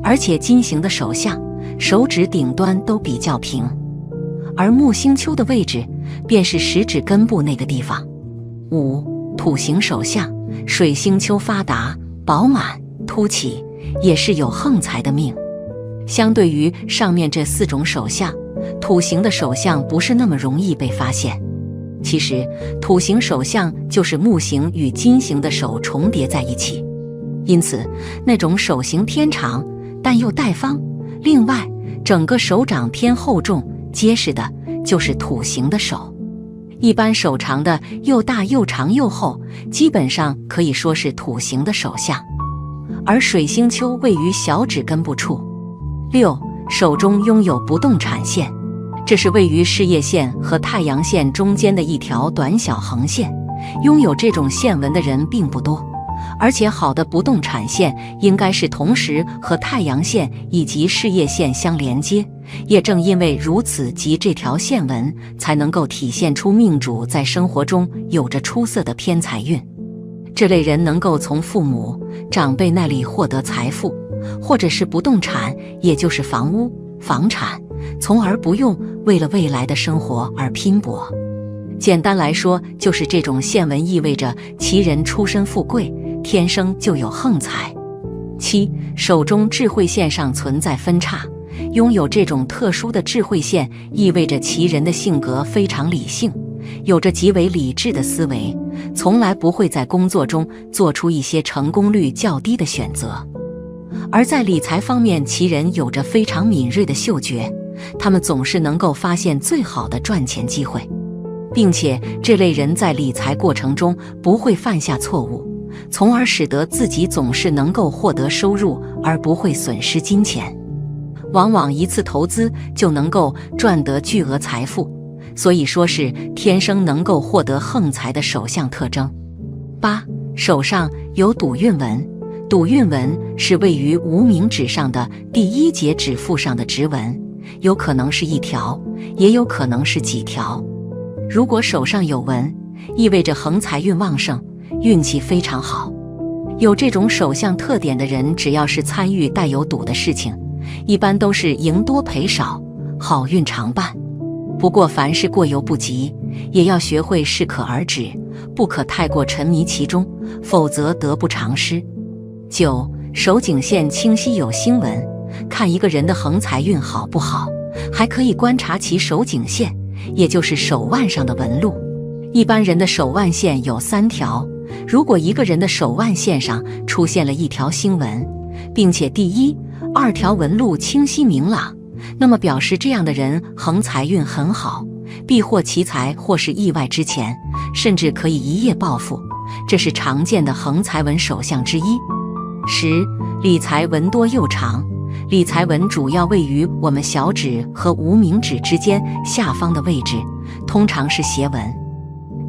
而且金星的首相手指顶端都比较平，而木星丘的位置便是食指根部那个地方。5. 土星首相，水星丘发达饱满凸起，也是有横财的命。相对于上面这4种首相，土星的首相不是那么容易被发现。其实土星首相就是木星与金星的手重叠在一起，因此那种手型偏长但又带方，另外整个手掌偏厚重结实的，就是土星的手。一般手长的又大又长又厚，基本上可以说是土星的手相。而水星丘位于小指根部处。6. 手中拥有不动产线，这是位于事业线和太阳线中间的一条短小横线，拥有这种线纹的人并不多。而且好的不动产线应该是同时和太阳线以及事业线相连接，也正因为如此及这条线纹，才能够体现出命主在生活中有着出色的偏财运。这类人能够从父母、长辈那里获得财富，或者是不动产，也就是房屋、房产，从而不用为了未来的生活而拼搏。简单来说，就是这种线纹意味着其人出身富贵，天生就有横财。7. 手中智慧线上存在分叉，拥有这种特殊的智慧线，意味着其人的性格非常理性，有着极为理智的思维，从来不会在工作中做出一些成功率较低的选择。而在理财方面，其人有着非常敏锐的嗅觉，他们总是能够发现最好的赚钱机会，并且这类人在理财过程中不会犯下错误，从而使得自己总是能够获得收入而不会损失金钱，往往一次投资就能够赚得巨额财富，所以说是天生能够获得横财的首相特征。8. 手上有赌运纹，赌运纹是位于无名指上的第1节指腹上的直纹，有可能是1条，也有可能是几条。如果手上有纹，意味着横财运旺盛，运气非常好。有这种手相特点的人，只要是参与带有赌的事情，一般都是赢多赔少，好运常伴。不过凡事过犹不及，也要学会适可而止，不可太过沉迷其中，否则得不偿失。9. 手颈线清晰有星纹，看一个人的横财运好不好，还可以观察其手颈线，也就是手腕上的纹路。一般人的手腕线有3条，如果一个人的手腕线上出现了1条星纹，并且第1、2条纹路清晰明朗，那么表示这样的人横财运很好，必获其财或是意外之钱，甚至可以一夜暴富，这是常见的横财纹手相之一。10. 理财纹多又长，理财纹主要位于我们小指和无名指之间下方的位置，通常是斜纹。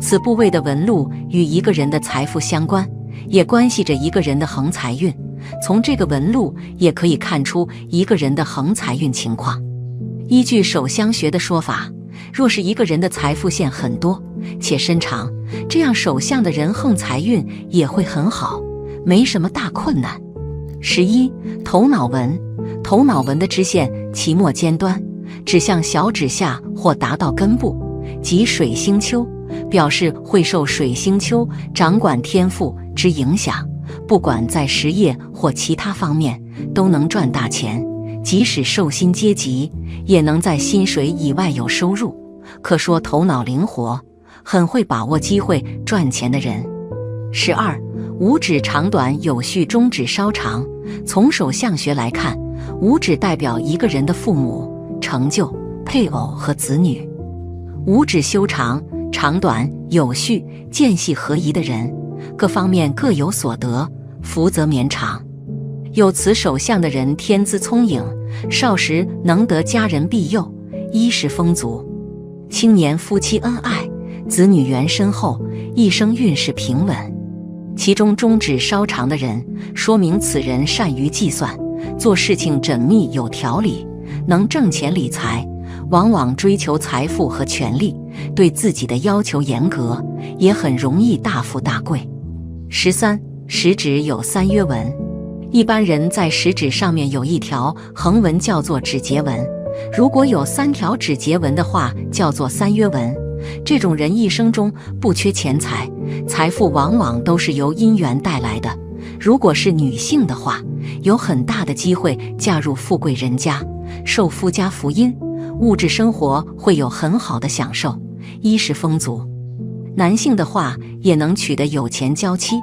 此部位的纹路与一个人的财富相关，也关系着一个人的横财运。从这个纹路也可以看出一个人的横财运情况。依据手相学的说法，若是一个人的财富线很多且身长，这样手相的人横财运也会很好，没什么大困难。11. 头脑纹，头脑纹的支线其末尖端指向小指下或达到根部，即水星丘，表示会受水星丘掌管天赋之影响，不管在实业或其他方面都能赚大钱，即使受薪阶级，也能在薪水以外有收入，可说头脑灵活，很会把握机会赚钱的人。12. 五指长短有序，中指稍长。从手相学来看，五指代表一个人的父母、成就、配偶和子女。五指修长、长短有序、间隙合宜的人，各方面各有所得，福泽绵长。有此手相的人天资聪颖，少时能得家人庇佑，衣食丰足，青年夫妻恩爱，子女缘深厚，一生运势平稳。其中中指稍长的人，说明此人善于计算，做事情缜密有条理，能挣钱理财，往往追求财富和权力，对自己的要求严格，也很容易大富大贵。13. 食指有三约纹。一般人在食指上面有一条横纹叫做指节纹，如果有3条指节纹的话，叫做三约纹。这种人一生中不缺钱财，财富往往都是由姻缘带来的。如果是女性的话，有很大的机会嫁入富贵人家，受夫家福荫，物质生活会有很好的享受，衣食丰足。男性的话，也能娶得有钱娇妻。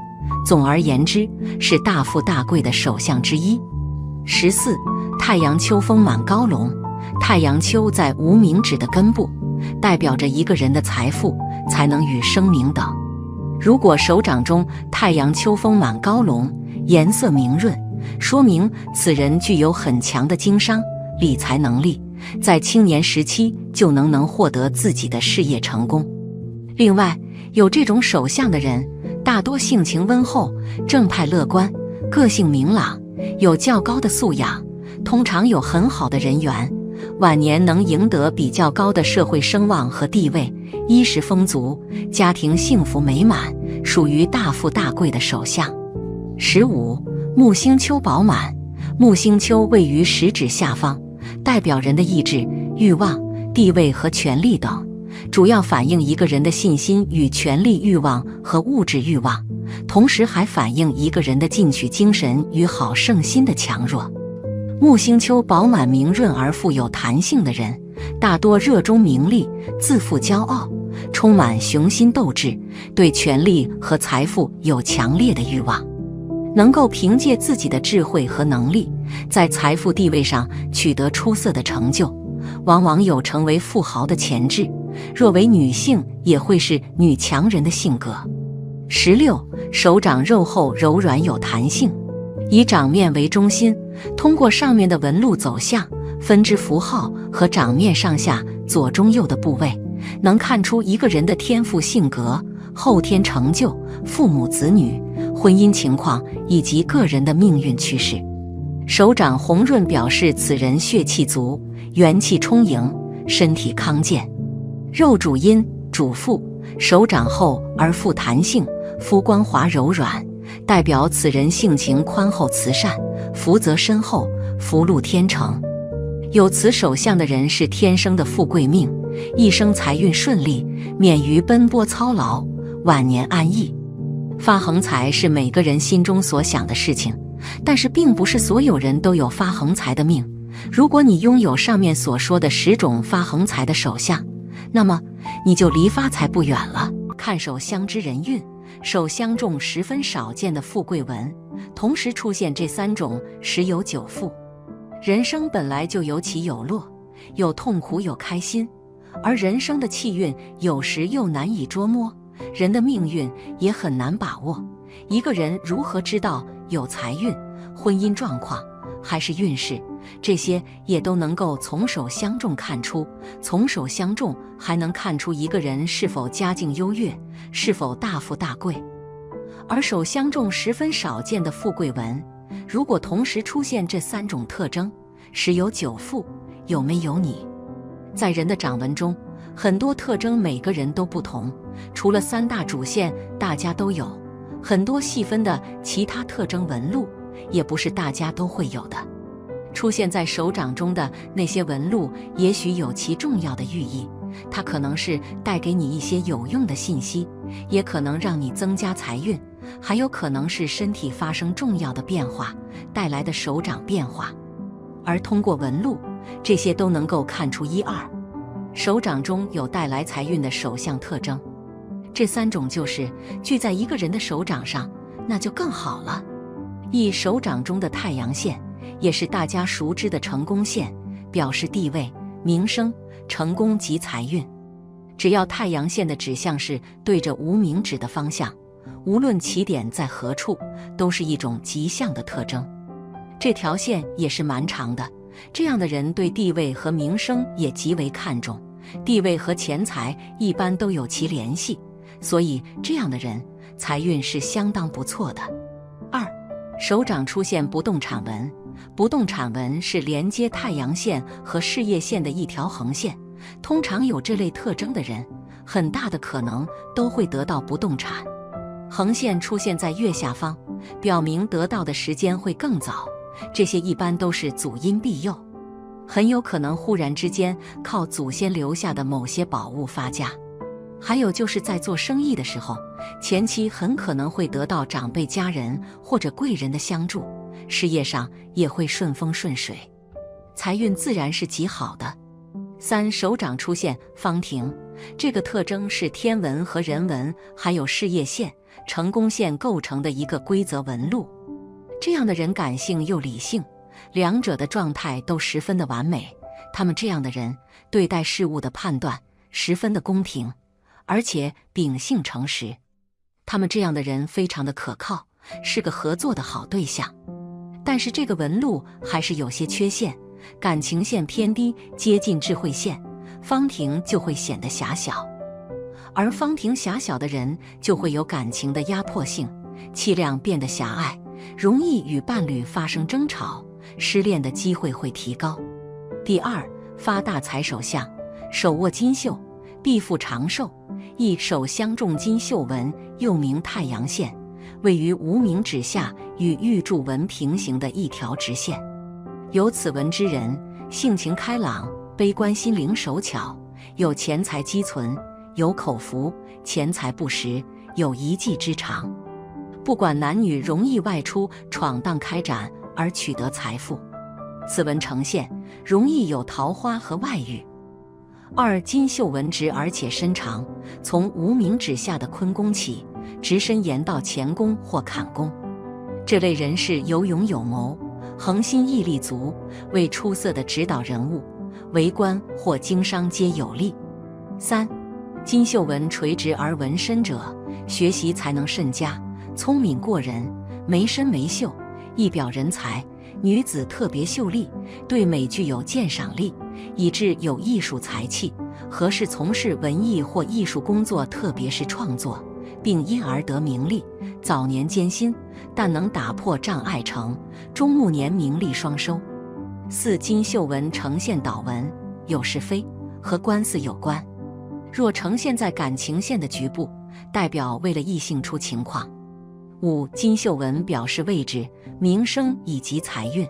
总而言之，是大富大贵的手相之一。14. 太阳丘丰满高隆。太阳丘在无名指的根部，代表着一个人的财富、才能与声名等。如果手掌中太阳丘丰满高隆，颜色明润，说明此人具有很强的经商、理财能力，在青年时期就能获得自己的事业成功。另外，有这种手相的人，大多性情温厚、正派乐观，个性明朗，有较高的素养，通常有很好的人缘，晚年能赢得比较高的社会声望和地位，衣食丰足，家庭幸福美满，属于大富大贵的手相。15. 木星丘饱满。木星丘位于食指下方，代表人的意志、欲望、地位和权力等，主要反映一个人的信心与权力欲望和物质欲望，同时还反映一个人的进取精神与好胜心的强弱。木星丘饱满明润而富有弹性的人，大多热衷名利，自负骄傲，充满雄心斗志，对权力和财富有强烈的欲望，能够凭借自己的智慧和能力，在财富地位上取得出色的成就，往往有成为富豪的潜质。若为女性，也会是女强人的性格。16. 手掌肉厚柔软有弹性。以掌面为中心，通过上面的纹路走向、分支符号和掌面上下左中右的部位，能看出一个人的天赋性格、后天成就、父母子女、婚姻情况以及个人的命运趋势。手掌红润表示此人血气足，元气充盈，身体康健。肉主阴，主腹，手掌厚而富弹性，肤光滑柔软，代表此人性情宽厚慈善，福泽深厚，福禄天成。有此手相的人是天生的富贵命，一生财运顺利，免于奔波操劳，晚年安逸。发横财是每个人心中所想的事情，但是并不是所有人都有发横财的命。如果你拥有上面所说的10种发横财的手相，那么你就离发财不远了。看手相知人运，手相中十分少见的富贵纹，同时出现这3种，十有9富。人生本来就有起有落，有痛苦有开心，而人生的气运有时又难以捉摸，人的命运也很难把握。一个人如何知道有财运、婚姻状况还是运势，这些也都能够从手相中看出。从手相中还能看出一个人是否家境优越，是否大富大贵。而手相中十分少见的富贵纹，如果同时出现这3种特征，十有9富，有没有你？在人的掌纹中，很多特征每个人都不同，除了3大主线大家都有，很多细分的其他特征纹路也不是大家都会有的。出现在手掌中的那些纹路，也许有其重要的寓意，它可能是带给你一些有用的信息，也可能让你增加财运，还有可能是身体发生重要的变化带来的手掌变化。而通过纹路，这些都能够看出一二。手掌中有带来财运的首项特征，这3种就是聚在一个人的手掌上，那就更好了。一手掌中的太阳线，也是大家熟知的成功线，表示地位、名声、成功及财运。只要太阳线的指向是对着无名指的方向，无论起点在何处，都是一种吉祥的特征。这条线也是蛮长的，这样的人对地位和名声也极为看重，地位和钱财一般都有其联系，所以这样的人财运是相当不错的。2. 手掌出现不动产纹。不动产纹是连接太阳线和事业线的一条横线，通常有这类特征的人，很大的可能都会得到不动产。横线出现在月下方，表明得到的时间会更早，这些一般都是祖荫庇佑，很有可能忽然之间靠祖先留下的某些宝物发家。还有就是在做生意的时候，前期很可能会得到长辈家人或者贵人的相助，事业上也会顺风顺水，财运自然是极好的。3. 手掌出现方亭，这个特征是天纹和人纹还有事业线、成功线构成的一个规则纹路。这样的人感性又理性，两者的状态都十分的完美。他们这样的人对待事物的判断十分的公平，而且秉性诚实。他们这样的人非常的可靠，是个合作的好对象。但是这个纹路还是有些缺陷，感情线偏低，接近智慧线，方亭就会显得狭小。而方亭狭小的人就会有感情的压迫性，气量变得狭隘，容易与伴侣发生争吵，失恋的机会会提高。第2，发大财手相，手握金绣，必富长寿。一手相中金绣纹，又名太阳线，位于无名指下，与玉柱纹平行的一条直线。有此纹之人，性情开朗，悲观心灵手巧，有钱财积存，有口福，钱财不时，有一技之长。不管男女，容易外出闯荡开展而取得财富。此纹呈现，容易有桃花和外遇。2. 金绣纹直而且伸长，从无名指下的坤宫起，直伸延到乾宫或坎宫。这类人士有勇有谋，恒心毅力足，为出色的指导人物，为官或经商皆有利。3. 金绣纹垂直而纹深者，学习才能甚佳，聪明过人，眉深眉秀，一表人才，女子特别秀丽，对美具有鉴赏力，以致有艺术才气，合适从事文艺或艺术工作，特别是创作，并因而得名利。早年艰辛，但能打破障碍成，中暮年名利双收。4. 金绣纹呈现倒纹，有是非，和官司有关。若呈现在感情线的局部，代表为了异性出情况。5. 金绣纹表示位置、名声以及财运。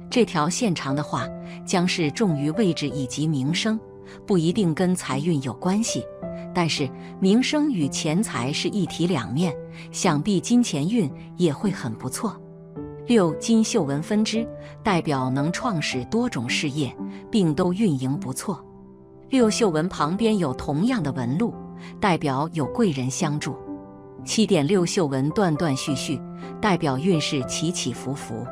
这条线长的话，将是重于位置以及名声，不一定跟财运有关系。但是名声与钱财是一体两面，想必金钱运也会很不错。6. 金绣纹分支，代表能创始多种事业，并都运营不错。6绣纹旁边有同样的纹路，代表有贵人相助。7点6绣纹断断续续，代表运势起起伏伏。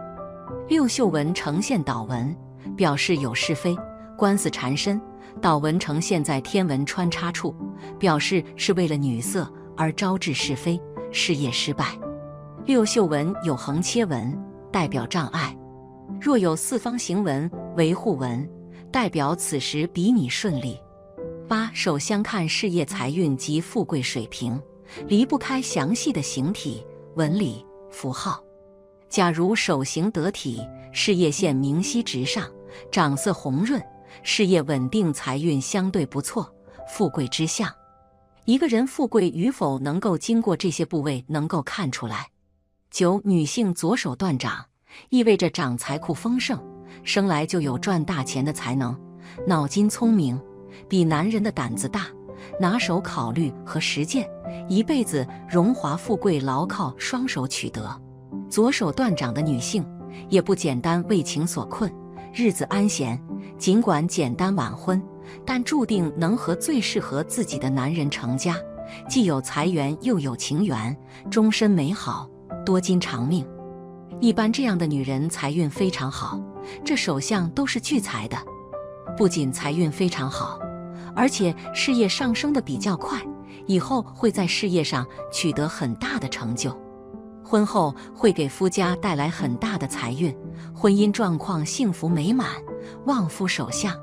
6绣纹呈现倒纹，表示有是非、官司缠身。倒纹呈现在天文穿插处，表示是为了女色而招致是非，事业失败。6绣纹有横切纹，代表障碍。若有四方形纹、维护纹，代表此时比你顺利。8手相看事业财运及富贵水平，离不开详细的形体、纹理、符号。假如手形得体，事业线明晰直上，长色红润，事业稳定，财运相对不错，富贵之象。一个人富贵与否能够经过这些部位能够看出来。9女性左手断掌，意味着长财库丰盛，生来就有赚大钱的才能，脑筋聪明，比男人的胆子大，拿手考虑和实践，一辈子荣华富贵牢靠双手取得。左手断掌的女性也不简单，为情所困，日子安闲，尽管简单晚婚，但注定能和最适合自己的男人成家，既有财源又有情缘，终身美好，多金长命。一般这样的女人财运非常好，这首相都是聚财的，不仅财运非常好，而且事业上升的比较快，以后会在事业上取得很大的成就。婚后会给夫家带来很大的财运，婚姻状况幸福美满，旺夫首相，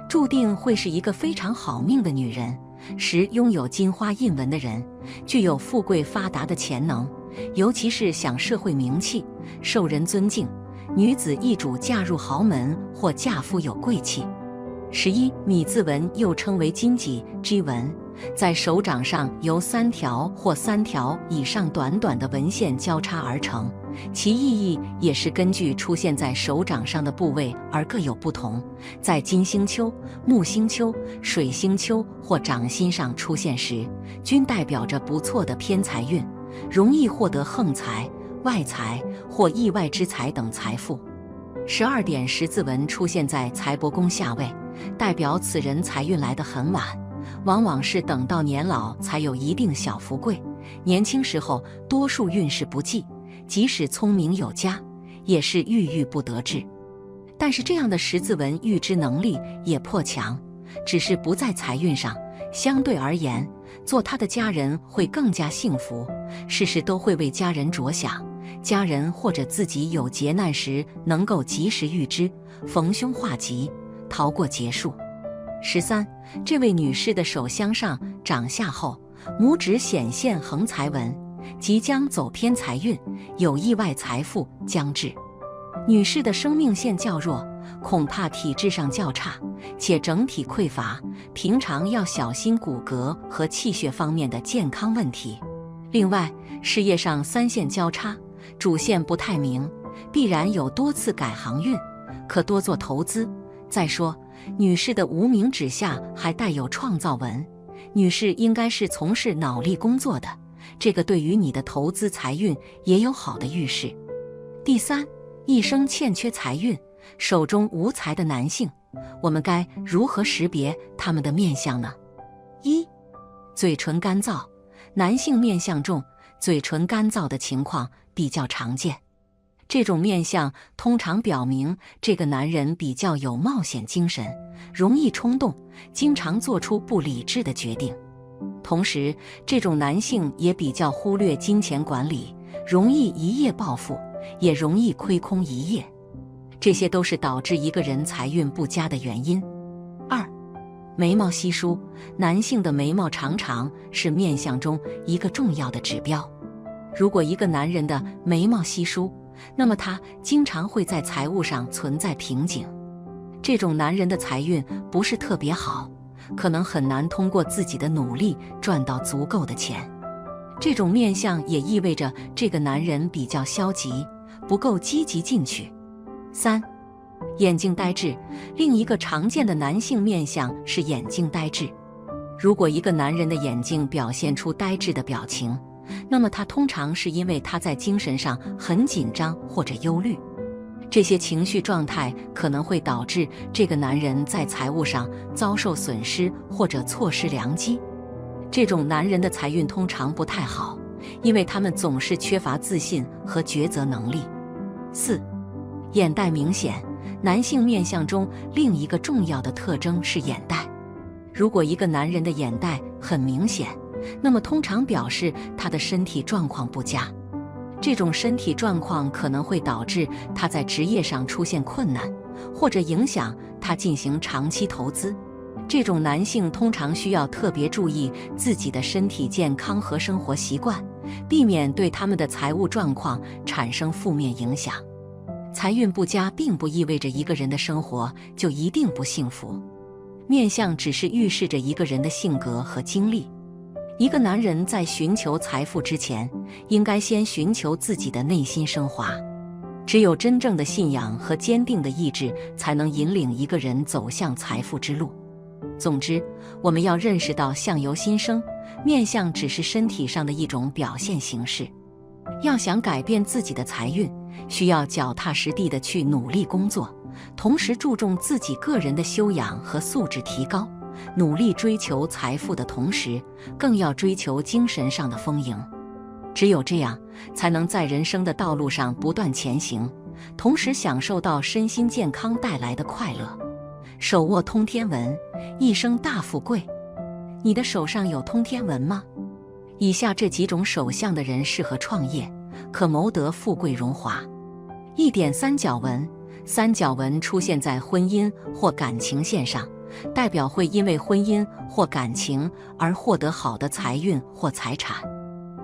注定会是一个非常好命的女人。10拥有金花印纹的人，具有富贵发达的潜能，尤其是享社会名气，受人尊敬。女子易主嫁入豪门或嫁夫有贵气。11米字纹又称为金脊 G 纹，在手掌上由3条或3条以上短短的纹线交叉而成，其意义也是根据出现在手掌上的部位而各有不同。在金星丘、木星丘、水星丘或掌心上出现时，均代表着不错的偏财运，容易获得横财、外财或意外之财等财富。12点十字纹出现在财帛宫下位，代表此人财运来得很晚，往往是等到年老才有一定小富贵，年轻时候多数运势不济，即使聪明有加，也是郁郁不得志。但是这样的十字纹预知能力也颇强，只是不在财运上，相对而言，做他的家人会更加幸福，事事都会为家人着想，家人或者自己有劫难时能够及时预知，逢凶化吉，逃过劫数。13这位女士的手相上掌下后，拇指显现横财纹，即将走偏财运，有意外财富将至。女士的生命线较弱，恐怕体质上较差，且整体匮乏，平常要小心骨骼和气血方面的健康问题。另外，事业上3线交叉，主线不太明，必然有多次改行运，可多做投资。再说，女士的无名指下还带有创造纹，女士应该是从事脑力工作的，这个对于你的投资财运也有好的预示。第3，一生欠缺财运，手中无财的男性，我们该如何识别他们的面相呢？1，嘴唇干燥，男性面相中，嘴唇干燥的情况比较常见。这种面相通常表明这个男人比较有冒险精神，容易冲动，经常做出不理智的决定。同时，这种男性也比较忽略金钱管理，容易一夜暴富，也容易亏空一夜。这些都是导致一个人财运不佳的原因。2，眉毛稀疏，男性的眉毛常常是面相中一个重要的指标。如果一个男人的眉毛稀疏，那么他经常会在财务上存在瓶颈。这种男人的财运不是特别好，可能很难通过自己的努力赚到足够的钱。这种面相也意味着这个男人比较消极，不够积极进取。3，眼睛呆滞，另一个常见的男性面相是眼睛呆滞。如果一个男人的眼睛表现出呆滞的表情，那么他通常是因为他在精神上很紧张或者忧虑，这些情绪状态可能会导致这个男人在财务上遭受损失或者错失良机。这种男人的财运通常不太好，因为他们总是缺乏自信和抉择能力。4，眼袋明显，男性面相中另一个重要的特征是眼袋。如果一个男人的眼袋很明显，那么通常表示他的身体状况不佳。这种身体状况可能会导致他在职业上出现困难，或者影响他进行长期投资。这种男性通常需要特别注意自己的身体健康和生活习惯，避免对他们的财务状况产生负面影响。财运不佳并不意味着一个人的生活就一定不幸福，面相只是预示着一个人的性格和经历。一个男人在寻求财富之前，应该先寻求自己的内心升华。只有真正的信仰和坚定的意志，才能引领一个人走向财富之路。总之，我们要认识到相由心生，面相只是身体上的一种表现形式。要想改变自己的财运，需要脚踏实地地去努力工作，同时注重自己个人的修养和素质提高，努力追求财富的同时，更要追求精神上的丰盈。只有这样，才能在人生的道路上不断前行，同时享受到身心健康带来的快乐。手握通天文，一生大富贵。你的手上有通天文吗？以下这几种手相的人适合创业，可谋得富贵荣华。一点三角纹，三角纹出现在婚姻或感情线上，代表会因为婚姻或感情而获得好的财运或财产。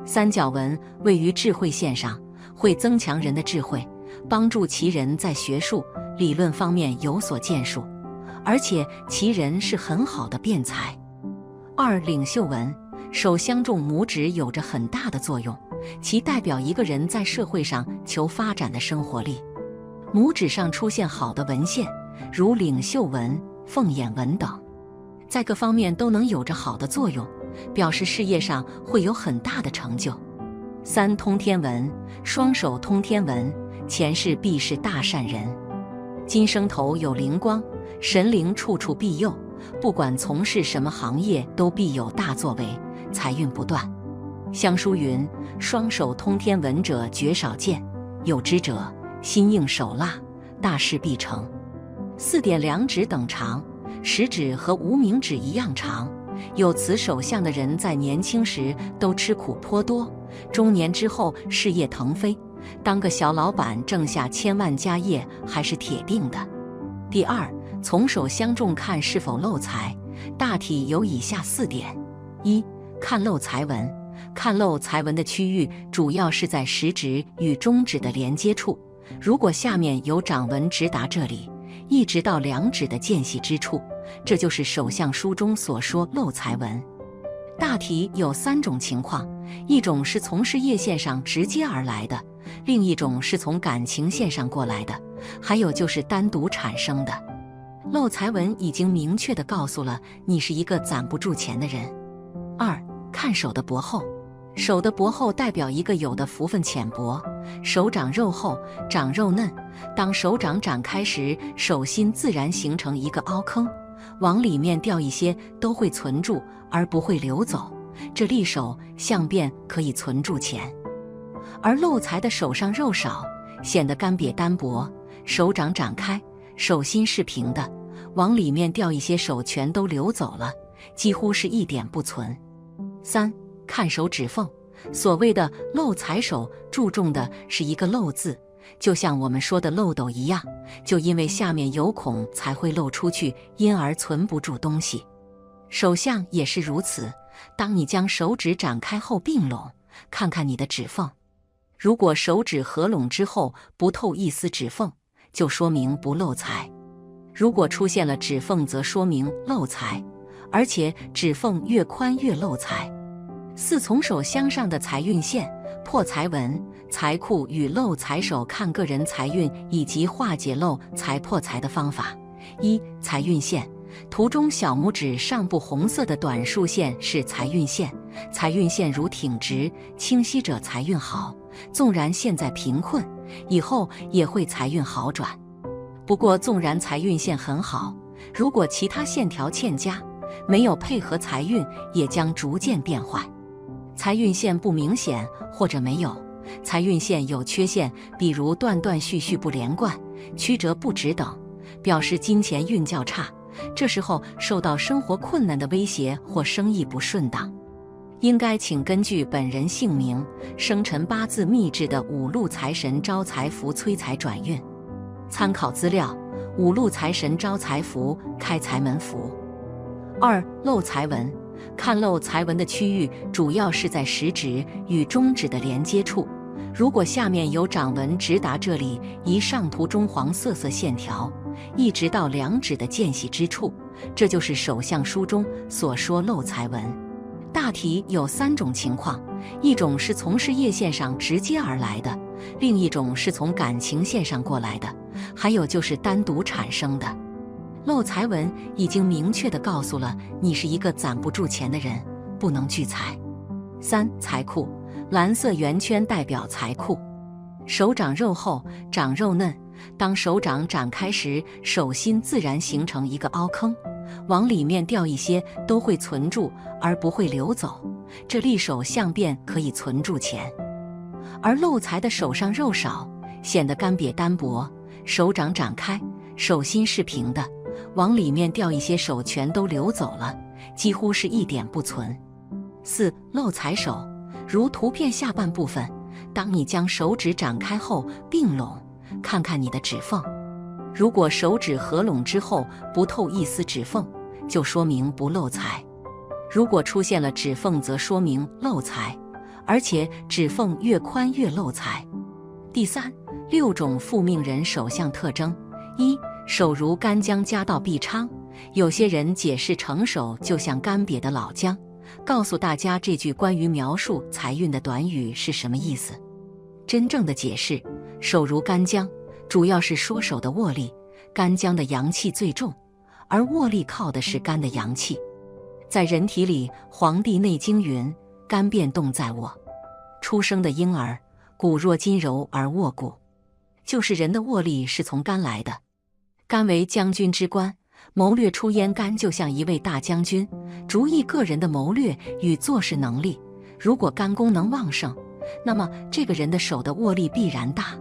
三角纹位于智慧线上，会增强人的智慧，帮助其人在学术、理论方面有所建树，而且其人是很好的辩才。二、领袖纹，手相中拇指有着很大的作用，其代表一个人在社会上求发展的生活力。拇指上出现好的纹线，如领袖纹、凤眼纹等，在各方面都能有着好的作用，表示事业上会有很大的成就。三、通天纹，双手通天纹，前世必是大善人，今生头有灵光，神灵处处庇佑，不管从事什么行业都必有大作为，财运不断。香书云：双手通天纹者绝少见，有之者心应手辣，大事必成。四点两指等长，食指和无名指一样长。有此手相的人在年轻时都吃苦颇多，中年之后事业腾飞，当个小老板挣下千万家业还是铁定的。第二，从手相中看是否漏财，大体有以下4点：一、看漏财纹。看漏财纹的区域主要是在食指与中指的连接处，如果下面有掌纹直达这里，一直到2指的间隙之处，这就是手相书中所说漏财纹。大体有3种情况，一种是从事业线上直接而来的，另一种是从感情线上过来的，还有就是单独产生的。漏财纹已经明确地告诉了你是一个攒不住钱的人。二、看手的薄厚。手的薄厚代表一个有的福分浅薄，手掌肉厚，掌肉嫩。当手掌展开时，手心自然形成一个凹坑，往里面掉一些都会存住，而不会流走。这利手相便可以存住钱。而漏财的手上肉少，显得干瘪单薄，手掌展开，手心是平的，往里面掉一些手全都流走了，几乎是一点不存。三、看手指缝。所谓的漏财手注重的是一个漏字，就像我们说的漏斗一样，就因为下面有孔才会漏出去，因而存不住东西。手相也是如此，当你将手指展开后并拢，看看你的指缝，如果手指合拢之后不透一丝指缝，就说明不漏财；如果出现了指缝，则说明漏财，而且指缝越宽越漏财。四、从手相上的财运线，破财纹。财库与漏财手看个人财运以及化解漏财破财的方法。一、财运线。图中小拇指上部红色的短竖线是财运线，财运线如挺直、清晰者财运好，纵然现在贫困，以后也会财运好转。不过纵然财运线很好，如果其他线条欠佳，没有配合财运，也将逐渐变坏。财运线不明显或者没有，财运线有缺陷，比如断断续续不连贯、曲折不直等，表示金钱运较差，这时候受到生活困难的威胁或生意不顺当。应该请根据本人姓名、生辰八字秘制的五路财神招财符催财转运。参考资料：五路财神招财符、开财门符。二、漏财纹。看漏财纹的区域主要是在食指与中指的连接处，如果下面有掌纹直达这里，以上图中黄色线条，一直到2指的间隙之处，这就是手相书中所说漏财纹。大体有3种情况，一种是从事业线上直接而来的，另一种是从感情线上过来的，还有就是单独产生的。漏财纹已经明确地告诉了你是一个攒不住钱的人，不能聚财。三、财库。蓝色圆圈代表财库。手掌肉厚，掌肉嫩，当手掌展开时，手心自然形成一个凹坑，往里面掉一些都会存住，而不会流走。这利手相便可以存住钱。而漏财的手上肉少，显得干瘪单薄，手掌展开，手心是平的，往里面掉一些手全都流走了，几乎是一点不存。4. 漏财手，如图片下半部分，当你将手指展开后并拢，看看你的指缝，如果手指合拢之后不透一丝指缝，就说明不漏财；如果出现了指缝，则说明漏财，而且指缝越宽越漏财。第3， 6种负命人手相特征。1. 手如干姜夹道必昌，有些人解释成手就像干瘪的老姜，告诉大家这句关于描述财运的短语是什么意思。真正的解释，手如干姜主要是说手的握力，干姜的阳气最重，而握力靠的是肝的阳气。在人体里，《黄帝内经》云：肝变动在握。出生的婴儿，骨若筋柔而握骨，就是人的握力是从肝来的。肝为将军之官，谋略出焉，肝就像一位大将军，主意个人的谋略与做事能力。如果肝功能旺盛，那么这个人的手的握力必然大，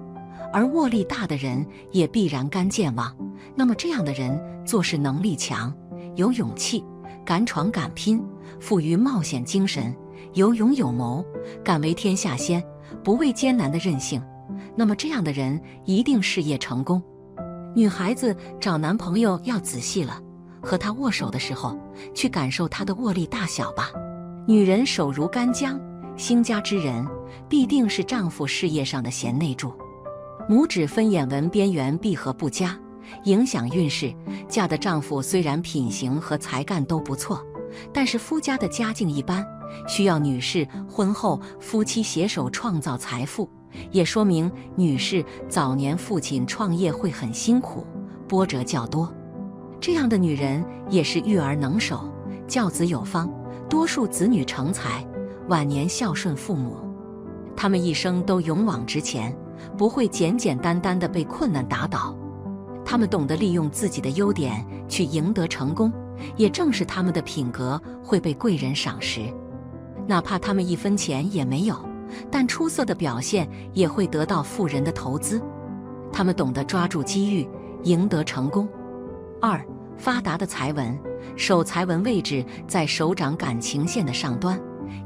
而握力大的人也必然肝健旺。那么这样的人做事能力强，有勇气，敢闯敢拼，富于冒险精神，有勇有谋，敢为天下先，不畏艰难的韧性。那么这样的人一定事业成功。女孩子找男朋友要仔细了，和他握手的时候，去感受他的握力大小吧。女人手如干姜，兴家之人必定是丈夫事业上的贤内助。拇指分眼纹边缘闭合不佳，影响运势。嫁的丈夫虽然品行和才干都不错，但是夫家的家境一般，需要女士婚后夫妻携手创造财富，也说明女士早年父亲创业会很辛苦，波折较多。这样的女人也是育儿能手，教子有方，多数子女成才，晚年孝顺父母。她们一生都勇往直前，不会简简单单地被困难打倒。她们懂得利用自己的优点去赢得成功，也正是她们的品格会被贵人赏识。哪怕她们一分钱也没有，但出色的表现也会得到富人的投资。他们懂得抓住机遇，赢得成功。2. 发达的财纹，手财纹位置在手掌感情线的上端，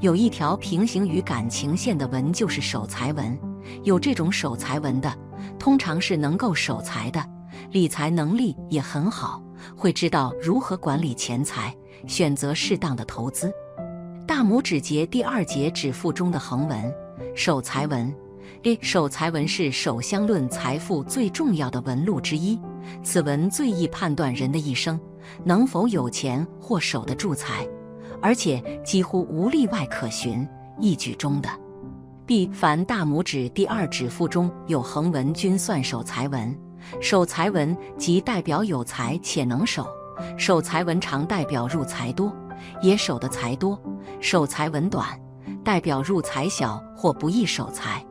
有一条平行于感情线的纹就是手财纹。有这种手财纹的，通常是能够守财的，理财能力也很好，会知道如何管理钱财，选择适当的投资。大拇指节第2节指腹中的横纹，手财纹。手财纹是手相论财富最重要的纹路之一，此纹最易判断人的一生能否有钱或守得住财，而且几乎无例外可循，一举中的。凡大拇指第2指腹中有横纹均算手财纹。手财纹即代表有财且能守，手财纹长代表入财多，也守的财多；手财纹短，代表入财小或不易守财。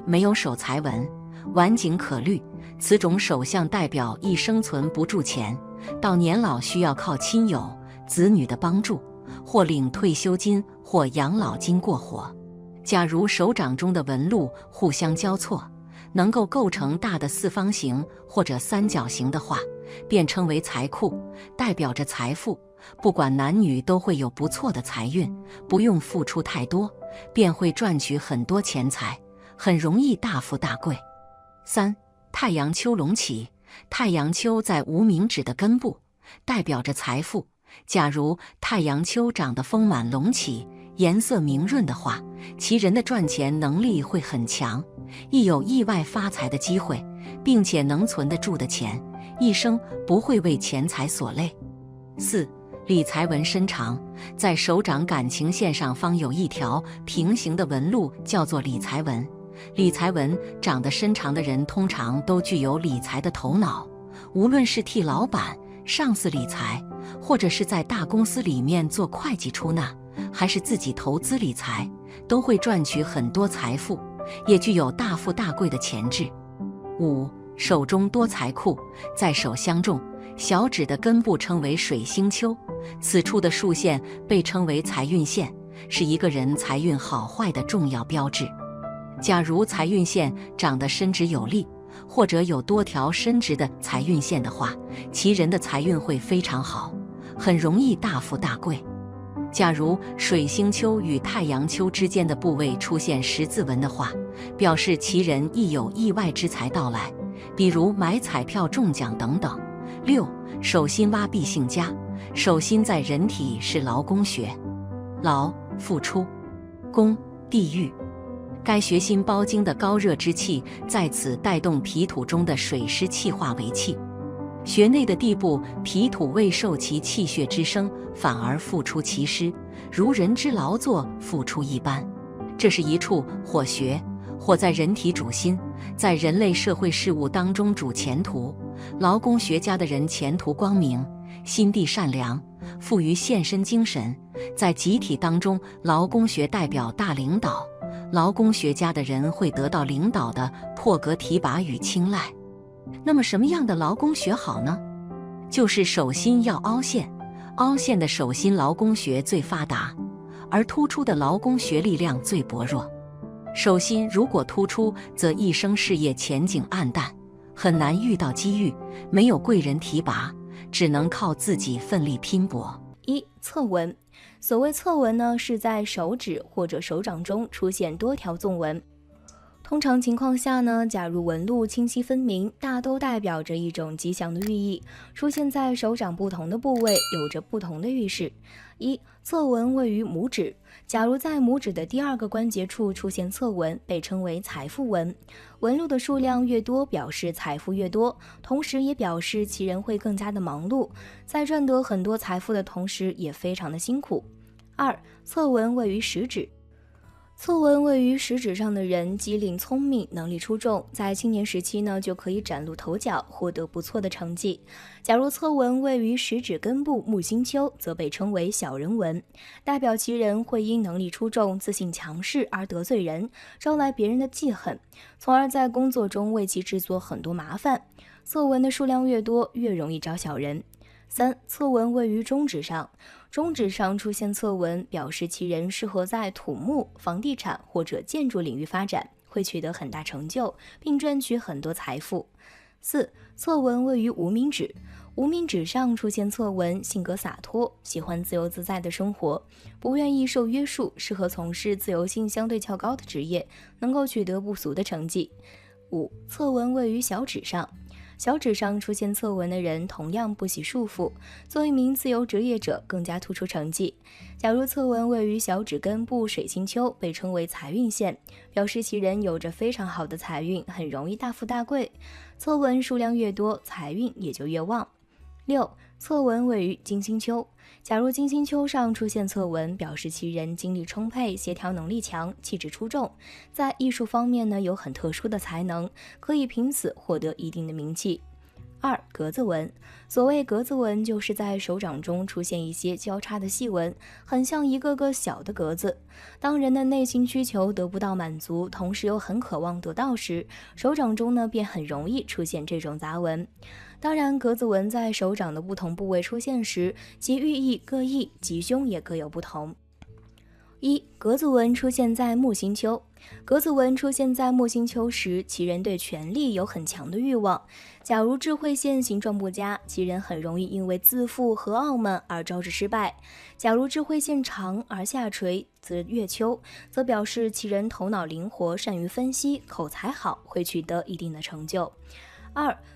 没有手财纹，晚景可虑，此种手相代表一生存不住钱，到年老需要靠亲友、子女的帮助，或领退休金或养老金过活。假如手掌中的纹路互相交错，能够构成大的四方形或者三角形的话，便称为财库，代表着财富。不管男女都会有不错的财运，不用付出太多，便会赚取很多钱财，很容易大富大贵。3. 太阳丘隆起，太阳丘在无名指的根部，代表着财富。假如太阳丘长得丰满隆起，颜色明润的话，其人的赚钱能力会很强，亦有意外发财的机会，并且能存得住的钱，一生不会为钱财所累。4. 理财纹身长，在手掌感情线上方有一条平行的纹路，叫做理财纹。理财纹长得身长的人通常都具有理财的头脑，无论是替老板、上司理财，或者是在大公司里面做会计出纳，还是自己投资理财，都会赚取很多财富，也具有大富大贵的潜质。5. 手中多财库，在手相中，小指的根部称为水星丘，此处的竖线被称为财运线，是一个人财运好坏的重要标志。假如财运线长得伸直有力，或者有多条伸直的财运线的话，其人的财运会非常好，很容易大富大贵。假如水星丘与太阳丘之间的部位出现十字纹的话，表示其人亦有意外之财到来，比如买彩票中奖等等。6. 手心挖必姓家，手心在人体是劳宫穴，劳付出，宫地狱。该穴心包经的高热之气在此带动脾土中的水湿气化为气，穴内的地部脾土未受其气血之生，反而付出其湿，如人之劳作付出一般。这是一处火穴，火在人体主心，在人类社会事务当中主前途。劳宫学家的人前途光明，心地善良，富于献身精神，在集体当中，劳宫学代表大领导，劳宫学家的人会得到领导的破格提拔与青睐。那么什么样的劳宫穴好呢？就是手心要凹陷，凹陷的手心劳宫穴最发达，而突出的劳宫穴力量最薄弱。手心如果突出，则一生事业前景暗淡，很难遇到机遇，没有贵人提拔，只能靠自己奋力拼搏。侧纹。所谓侧纹呢，是在手指或者手掌中出现多条纵纹。通常情况下呢，假如纹路清晰分明，大都代表着一种吉祥的寓意，出现在手掌不同的部位，有着不同的预示。侧纹位于拇指，假如在拇指的第2个关节处出现侧纹，被称为财富纹。纹路的数量越多，表示财富越多，同时也表示其人会更加的忙碌，在赚得很多财富的同时，也非常的辛苦。侧纹位于食指。侧纹位于食指上的人机灵聪明，能力出众，在青年时期呢就可以崭露头角，获得不错的成绩。假如侧纹位于食指根部木星丘，则被称为小人纹，代表其人会因能力出众、自信强势而得罪人，招来别人的记恨，从而在工作中为其制作很多麻烦。侧纹的数量越多，越容易招小人。侧纹位于中指上，中指上出现侧纹，表示其人适合在土木、房地产或者建筑领域发展，会取得很大成就，并赚取很多财富。侧纹位于无名指，无名指上出现侧纹，性格洒脱，喜欢自由自在的生活，不愿意受约束，适合从事自由性相对较高的职业，能够取得不俗的成绩。侧纹位于小指上，小指上出现侧纹的人同样不喜束缚，做一名自由职业者更加突出成绩。假如侧纹位于小指根部水星丘，被称为财运线，表示其人有着非常好的财运，很容易大富大贵。侧纹数量越多，财运也就越旺。侧纹位于金星丘，假如金星丘上出现侧纹，表示其人精力充沛，协调能力强，气质出众，在艺术方面呢有很特殊的才能，可以凭此获得一定的名气。格子纹。所谓格子纹，就是在手掌中出现一些交叉的细纹，很像一个个小的格子。当人的内心需求得不到满足，同时又很渴望得到时，手掌中呢便很容易出现这种杂纹。当然，格子纹在手掌的不同部位出现时，其寓意各异，吉凶也各有不同。格子纹出现在木星丘。格子纹出现在木星丘时，其人对权力有很强的欲望。假如智慧线形状不佳，其人很容易因为自负和傲慢而招致失败。假如智慧线长而下垂则月丘，则表示其人头脑灵活，善于分析，口才好，会取得一定的成就。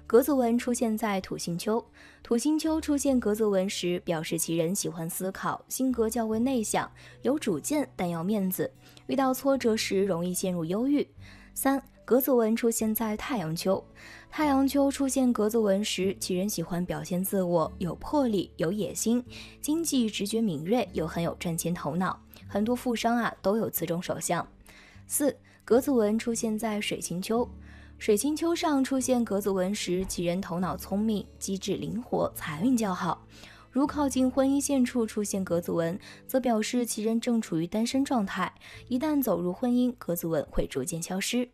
格子纹出现在土星丘。土星丘出现格子纹时，表示其人喜欢思考，性格较为内向，有主见，但要面子，遇到挫折时容易陷入忧郁。格子纹出现在太阳丘。太阳丘出现格子纹时，其人喜欢表现自我，有魄力，有野心，经济直觉敏锐，又很有赚钱头脑，很多富商都有此种手相。格子纹出现在水星丘。水星丘上出现格子纹时，其人头脑聪明，机智灵活，财运较好。如靠近婚姻线处出现格子纹，则表示其人正处于单身状态，一旦走入婚姻，格子纹会逐渐消失。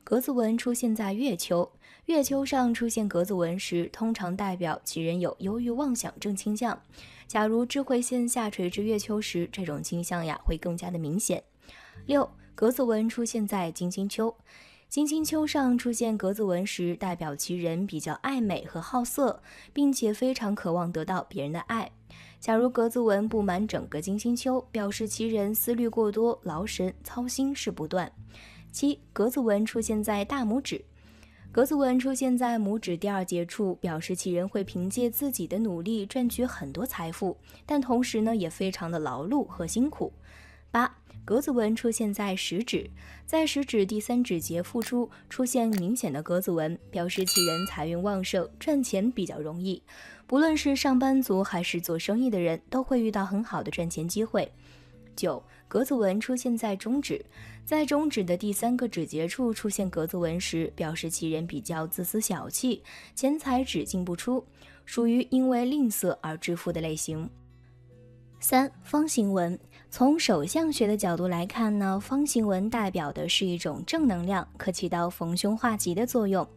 格子纹出现在月丘，月丘上出现格子纹时，通常代表其人有忧郁妄想症倾向。假如智慧线下垂至月丘时，这种倾向会更加的明显。6. 格子纹出现在金星丘，金星丘上出现格子纹时，代表其人比较爱美和好色，并且非常渴望得到别人的爱。假如格子纹布满整个金星丘，表示其人思虑过多，劳神操心事不断。7. 格子纹出现在大拇指，格子纹出现在拇指第2节处，表示其人会凭借自己的努力赚取很多财富，但同时也非常的劳碌和辛苦。8. 格子纹出现在食指，在食指第3指节腹处出现明显的格子纹，表示其人财运旺盛，赚钱比较容易。不论是上班族还是做生意的人，都会遇到很好的赚钱机会。9. 格子纹出现在中指，在中指的第3个指节处出现格子纹时，表示其人比较自私小气，钱财只进不出，属于因为吝啬而致富的类型。3. 方形纹，从手相学的角度来看呢，方形纹代表的是一种正能量，可起到逢凶化吉的作用。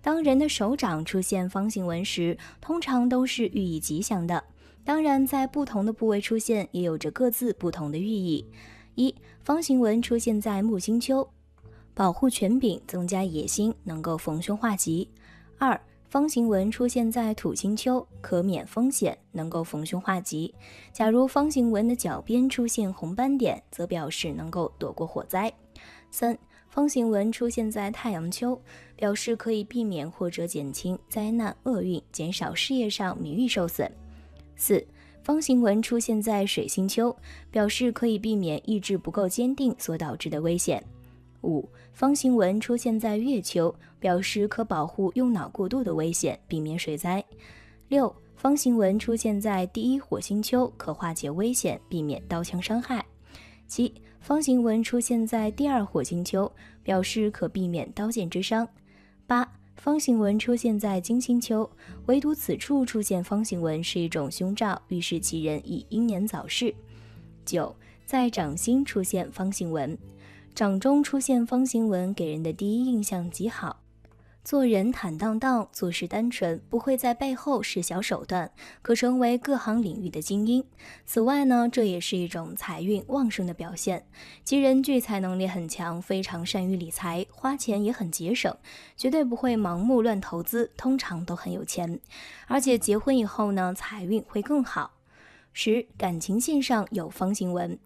当人的手掌出现方形纹时，通常都是寓意吉祥的。当然，在不同的部位出现，也有着各自不同的寓意。1. 方形纹出现在木星丘，保护权柄，增加野心，能够逢凶化吉。2. 方形纹出现在土星丘，可免风险，能够逢凶化吉。假如方形纹的脚边出现红斑点，则表示能够躲过火灾。3. 方形纹出现在太阳丘，表示可以避免或者减轻灾难厄运，减少事业上名誉受损。4. 方形纹出现在水星丘，表示可以避免意志不够坚定所导致的危险。5. 方形纹出现在月丘，表示可保护用脑过度的危险，避免水灾。6. 方形纹出现在第1火星丘，可化解危险，避免刀枪伤害。7. 方形纹出现在第2火星丘，表示可避免刀剑之伤。8. 方形纹出现在金星丘，唯独此处出现方形纹是一种凶兆，预示其人已英年早逝。9. 在掌心出现方形纹，掌中出现方形纹给人的第一印象极好，做人坦荡荡，做事单纯，不会在背后施小手段，可成为各行领域的精英。此外呢，这也是一种财运旺盛的表现，其人聚财能力很强，非常善于理财，花钱也很节省，绝对不会盲目乱投资，通常都很有钱。而且结婚以后呢，财运会更好。10. 感情线上有方形纹，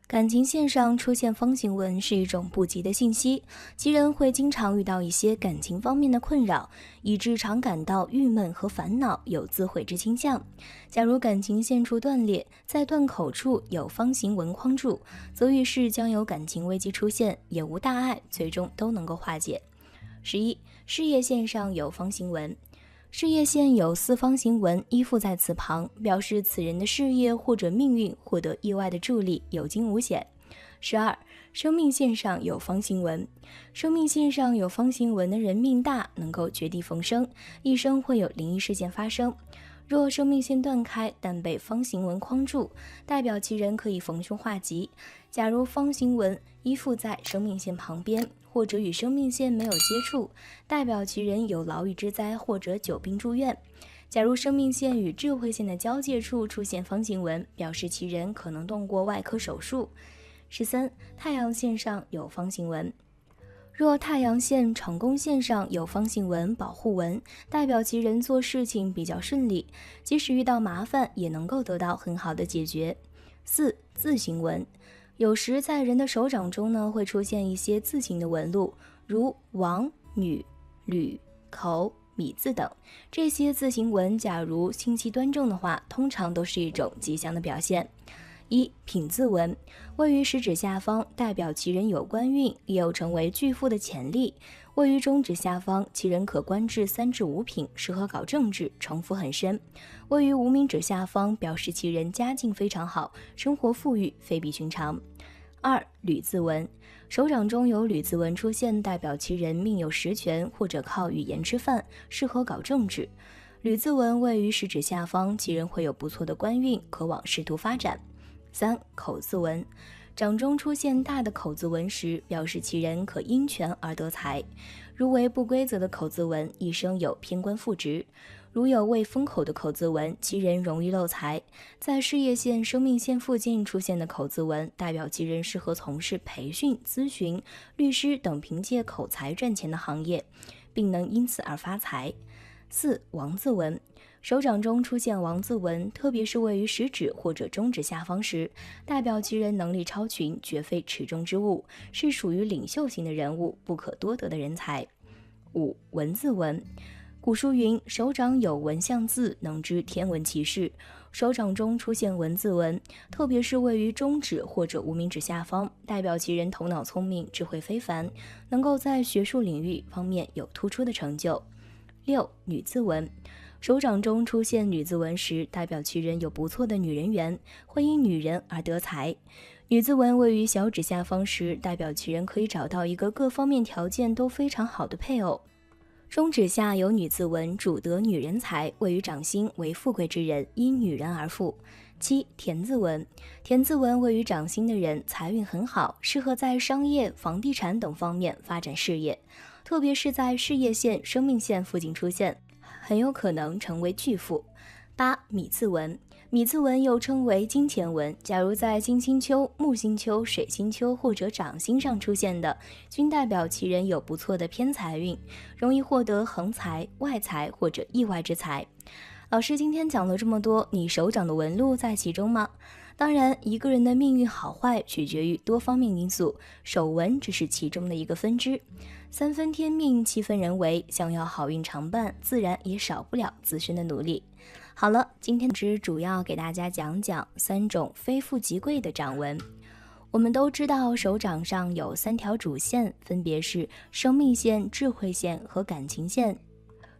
感情线上出现方形纹是一种不吉的信息，其人会经常遇到一些感情方面的困扰，以致常感到郁闷和烦恼，有自毁之倾向。假如感情线处断裂，在断口处有方形纹框住，则预示将有感情危机出现，也无大碍，最终都能够化解。11. 事业线上有方形纹，事业线有4方形纹依附在此旁，表示此人的事业或者命运获得意外的助力，有惊无险。12. 生命线上有方形纹，生命线上有方形纹的人命大，能够绝地逢生，一生会有灵异事件发生。若生命线断开，但被方形纹框住，代表其人可以逢凶化吉。假如方形纹依附在生命线旁边，或者与生命线没有接触，代表其人有牢狱之灾或者久病住院。假如生命线与智慧线的交界处出现方形纹，表示其人可能动过外科手术。13. 太阳线上有方形纹，若太阳线成功线上有方形纹保护纹，代表其人做事情比较顺利，即使遇到麻烦也能够得到很好的解决。4. 字形纹，有时在人的手掌中呢会出现一些字形的纹路，如王、女、吕、口、米字等，这些字形纹假如清晰端正的话，通常都是一种吉祥的表现。1. 品字纹，位于食指下方，代表其人有官运，也有成为巨富的潜力。位于中指下方，其人可官至3至5品，适合搞政治，城府很深。位于无名指下方，表示其人家境非常好，生活富裕，非比寻常。2. 履字纹，手掌中有履字纹出现，代表其人命有实权，或者靠语言吃饭，适合搞政治。履字纹位于食指下方，其人会有不错的官运，可往仕途发展。3. 口字纹，掌中出现大的口字纹时，表示其人可因权而得财。如为不规则的口字纹，一生有偏官复职；如有未封口的口字纹，其人容易漏财。在事业线、生命线附近出现的口字纹，代表其人适合从事培训、咨询、律师等凭借口才赚钱的行业，并能因此而发财。4. 王字纹，手掌中出现王字纹，特别是位于食指或者中指下方时，代表其人能力超群，绝非池中之物，是属于领袖型的人物，不可多得的人才。5. 文字纹，古书云：手掌有文象字，能知天文奇事。手掌中出现文字纹，特别是位于中指或者无名指下方，代表其人头脑聪明，智慧非凡，能够在学术领域方面有突出的成就。6. 女字纹，手掌中出现女字纹时，代表其人有不错的女人缘，会因女人而得财。女字纹位于小指下方时，代表其人可以找到一个各方面条件都非常好的配偶。中指下有女字纹，主得女人财，位于掌心，为富贵之人，因女人而富。7. 田字纹，田字纹位于掌心的人，财运很好，适合在商业、房地产等方面发展事业，特别是在事业线、生命线附近出现，很有可能成为巨富。8. 米字纹，米字纹又称为金钱纹，假如在金星丘、木星丘、水星丘或者掌心上出现的，均代表其人有不错的偏财运，容易获得横财、外财或者意外之财。老师今天讲了这么多，你手掌的纹路在其中吗？当然，一个人的命运好坏取决于多方面因素，手纹只是其中的一个分支。3分天命，7分人为，想要好运常伴，自然也少不了自身的努力。好了，今天主要给大家讲讲3种非富即贵的掌纹。我们都知道手掌上有3条主线，分别是生命线、智慧线和感情线。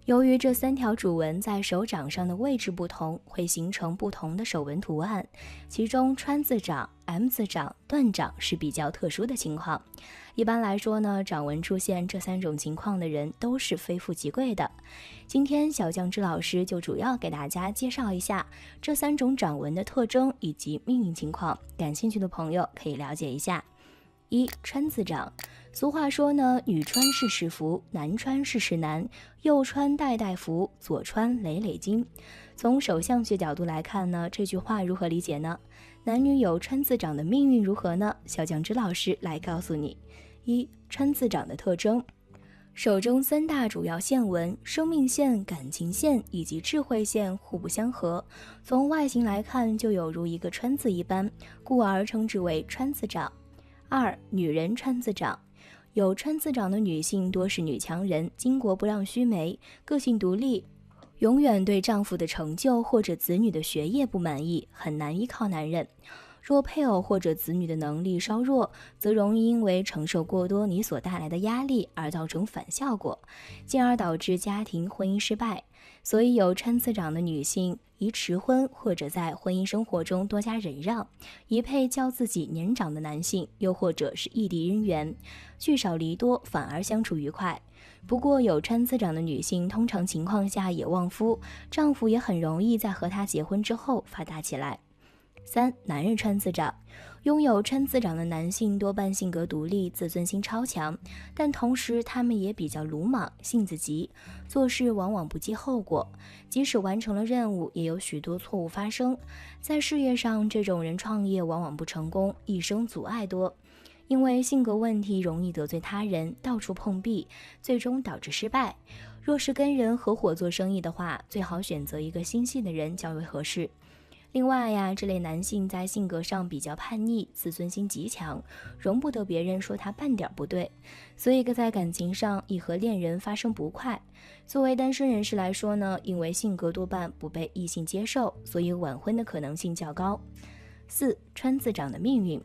由于这3条主纹在手掌上的位置不同，会形成不同的手纹图案，其中川字掌、M 字掌、断掌是比较特殊的情况。一般来说呢，掌纹出现这3种情况的人都是非富即贵的。今天小酱汁老师就主要给大家介绍一下这3种掌纹的特征以及命运情况，感兴趣的朋友可以了解一下。1. 川字掌，俗话说呢，女穿世世福，男穿世世难，右穿代代福，左穿累累金。从手相学角度来看呢，这句话如何理解呢？男女有川字掌的命运如何呢？小酱汁老师来告诉你。1. 川字掌的特征，手中3大主要线纹，生命线、感情线以及智慧线互不相合，从外形来看就有如一个川字一般，故而称之为川字掌。2. 女人川字掌，有川字掌的女性多是女强人，巾帼不让须眉，个性独立，永远对丈夫的成就或者子女的学业不满意，很难依靠男人。若配偶或者子女的能力稍弱，则容易因为承受过多你所带来的压力而造成反效果，进而导致家庭婚姻失败。所以有川字掌的女性宜迟婚，或者在婚姻生活中多加忍让，宜配较自己年长的男性，又或者是异地姻缘，聚少离多，反而相处愉快。不过有川字掌的女性通常情况下也旺夫，丈夫也很容易在和她结婚之后发达起来。3. 男人川字掌，拥有川字掌的男性多半性格独立，自尊心超强，但同时他们也比较鲁莽，性子急，做事往往不计后果，即使完成了任务，也有许多错误发生。在事业上，这种人创业往往不成功，一生阻碍多，因为性格问题容易得罪他人，到处碰壁，最终导致失败。若是跟人合伙做生意的话，最好选择一个心细的人较为合适。另外呀，这类男性在性格上比较叛逆，自尊心极强，容不得别人说他半点不对，所以在感情上易和恋人发生不快。作为单身人士来说呢，因为性格多半不被异性接受，所以晚婚的可能性较高。4. 川字掌的命运，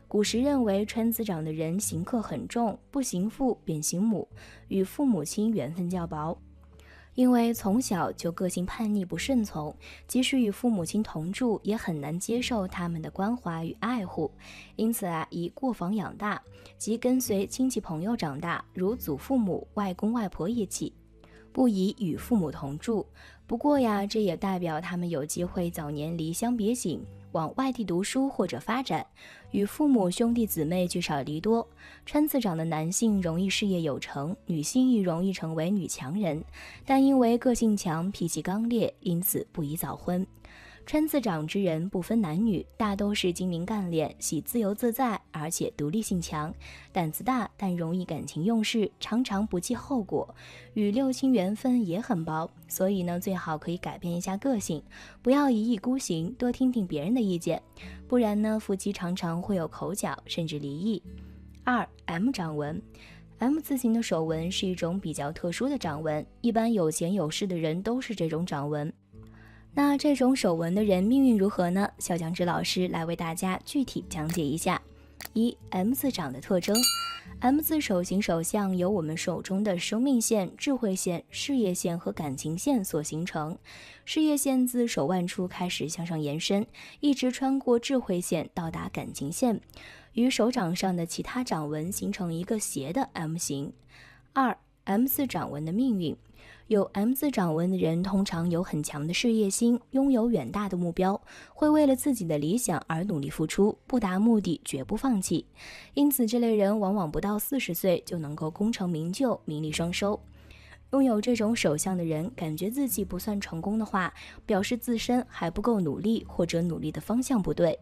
古时认为川字掌的人刑克很重，不行父便行母，与父母亲缘分较薄。因为从小就个性叛逆不顺从，即使与父母亲同住，也很难接受他们的关怀与爱护，因此以过房养大，即跟随亲戚朋友长大，如祖父母、外公外婆一起，不宜与父母同住。不过这也代表他们有机会早年离乡别井，往外地读书或者发展，与父母兄弟姊妹聚少离多。川字长的男性容易事业有成，女性亦容易成为女强人，但因为个性强、脾气刚烈，因此不宜早婚。川字长之人不分男女，大都是精明干练，喜自由自在，而且独立性强，胆子大，但容易感情用事，常常不计后果，与六亲缘分也很薄。所以呢，最好可以改变一下个性，不要一意孤行，多听听别人的意见，不然呢，夫妻常常会有口角，甚至离异。2. M 掌纹。M 字形的手纹是一种比较特殊的掌纹，一般有钱有势的人都是这种掌纹。那这种手纹的人命运如何呢？小酱汁老师来为大家具体讲解一下。1. M 字掌的特征。M 字手形手相由我们手中的生命线、智慧线、事业线和感情线所形成。事业线自手腕处开始向上延伸，一直穿过智慧线到达感情线，与手掌上的其他掌纹形成一个斜的 M 形。2. M 字掌纹的命运。有 M 字掌纹的人通常有很强的事业心，拥有远大的目标，会为了自己的理想而努力付出，不达目的绝不放弃。因此这类人往往不到40岁就能够功成名就，名利双收。拥有这种手相的人，感觉自己不算成功的话，表示自身还不够努力，或者努力的方向不对。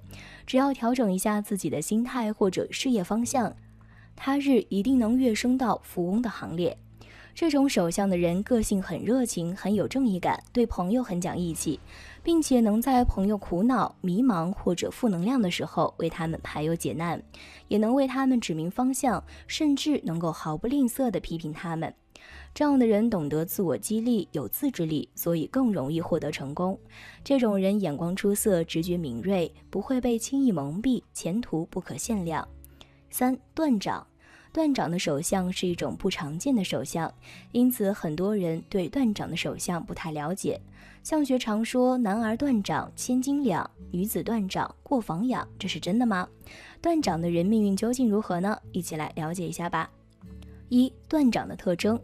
只要调整一下自己的心态或者事业方向，他日一定能跃升到富翁的行列。这种手相的人个性很热情，很有正义感，对朋友很讲义气，并且能在朋友苦恼、迷茫或者负能量的时候为他们排忧解难，也能为他们指明方向，甚至能够毫不吝啬地批评他们。这样的人懂得自我激励，有自制力，所以更容易获得成功。这种人眼光出色，直觉敏锐，不会被轻易蒙蔽，前途不可限量。3. 断掌。断掌的手相是一种不常见的手相，因此很多人对断掌的手相不太了解。相学常说男儿断掌千斤两，女子断掌过房养，这是真的吗？断掌的人命运究竟如何呢？一起来了解一下吧。1. 断掌的特征。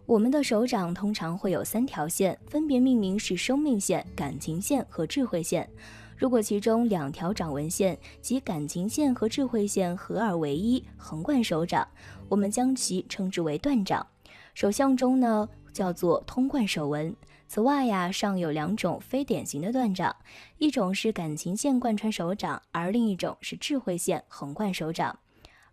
我们的手掌通常会有3条线，分别命名是生命线、感情线和智慧线。如果其中2条掌纹线即感情线和智慧线合二为一，横贯手掌，我们将其称之为断掌。手相中呢，叫做通贯手纹。此外呀，尚有2种非典型的断掌，一种是感情线贯穿手掌，而另一种是智慧线横贯手掌。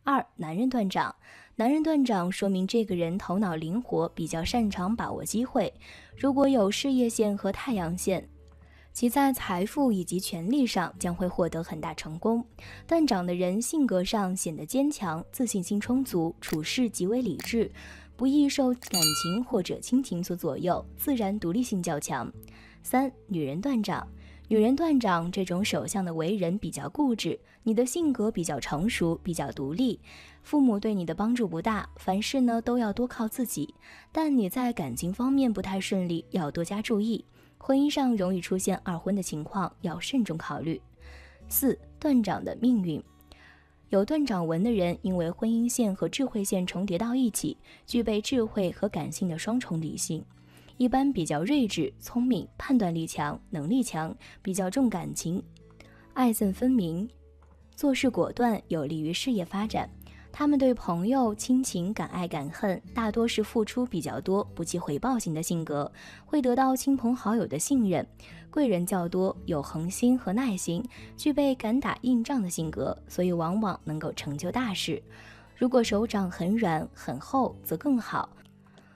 2. 男人断掌。男人断掌说明这个人头脑灵活，比较擅长把握机会。如果有事业线和太阳线，其在财富以及权力上将会获得很大成功。断掌的人性格上显得坚强，自信心充足，处事极为理智，不易受感情或者亲情所左右，自然独立性较强。3. 女人断掌。女人断掌这种手相的为人比较固执，你的性格比较成熟，比较独立，父母对你的帮助不大，凡事呢都要多靠自己，但你在感情方面不太顺利，要多加注意。婚姻上容易出现二婚的情况，要慎重考虑。4. 断掌的命运。有断掌纹的人，因为婚姻线和智慧线重叠到一起，具备智慧和感性的双重理性，一般比较睿智、聪明，判断力强，能力强，比较重感情，爱憎分明，做事果断，有利于事业发展。他们对朋友、亲情敢爱敢恨，大多是付出比较多，不计回报型的性格，会得到亲朋好友的信任，贵人较多，有恒心和耐心，具备敢打硬仗的性格，所以往往能够成就大事。如果手掌很软很厚则更好。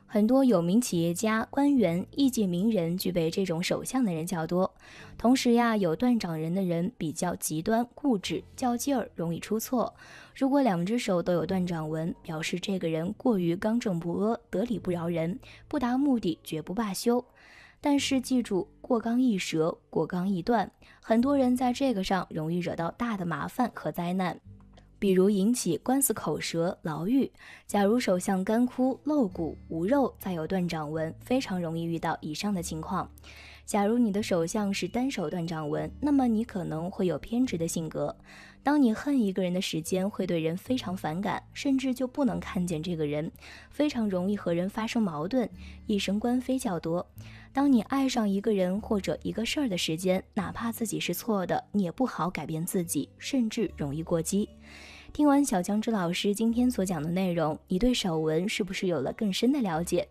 很多有名企业家、官员、业界名人具备这种手相的人较多。同时呀，有断掌人的人比较极端、固执、较劲儿，容易出错。如果2只手都有断掌纹，表示这个人过于刚正不阿，得理不饶人，不达目的绝不罢休。但是记住，过刚易折，过刚易断，很多人在这个上容易惹到大的麻烦和灾难。比如引起官司口舌、牢狱。假如手相干枯、露骨、无肉，再有断掌纹，非常容易遇到以上的情况。假如你的手相是单手段掌纹，那么你可能会有偏执的性格。当你恨一个人的时间，会对人非常反感，甚至就不能看见这个人，非常容易和人发生矛盾，一生官非较多。当你爱上一个人或者一个事儿的时间，哪怕自己是错的，你也不好改变自己，甚至容易过激。听完小江之老师今天所讲的内容，你对手纹是不是有了更深的了解？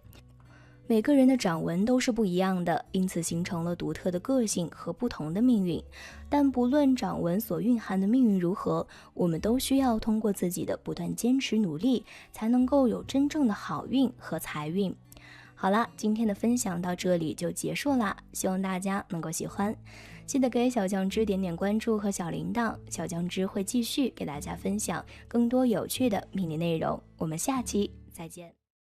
每个人的掌纹都是不一样的，因此形成了独特的个性和不同的命运。但不论掌纹所蕴含的命运如何，我们都需要通过自己的不断坚持努力，才能够有真正的好运和财运。好啦，今天的分享到这里就结束啦，希望大家能够喜欢。记得给小酱汁点点关注和小铃铛，小酱汁会继续给大家分享更多有趣的命理内容。我们下期再见。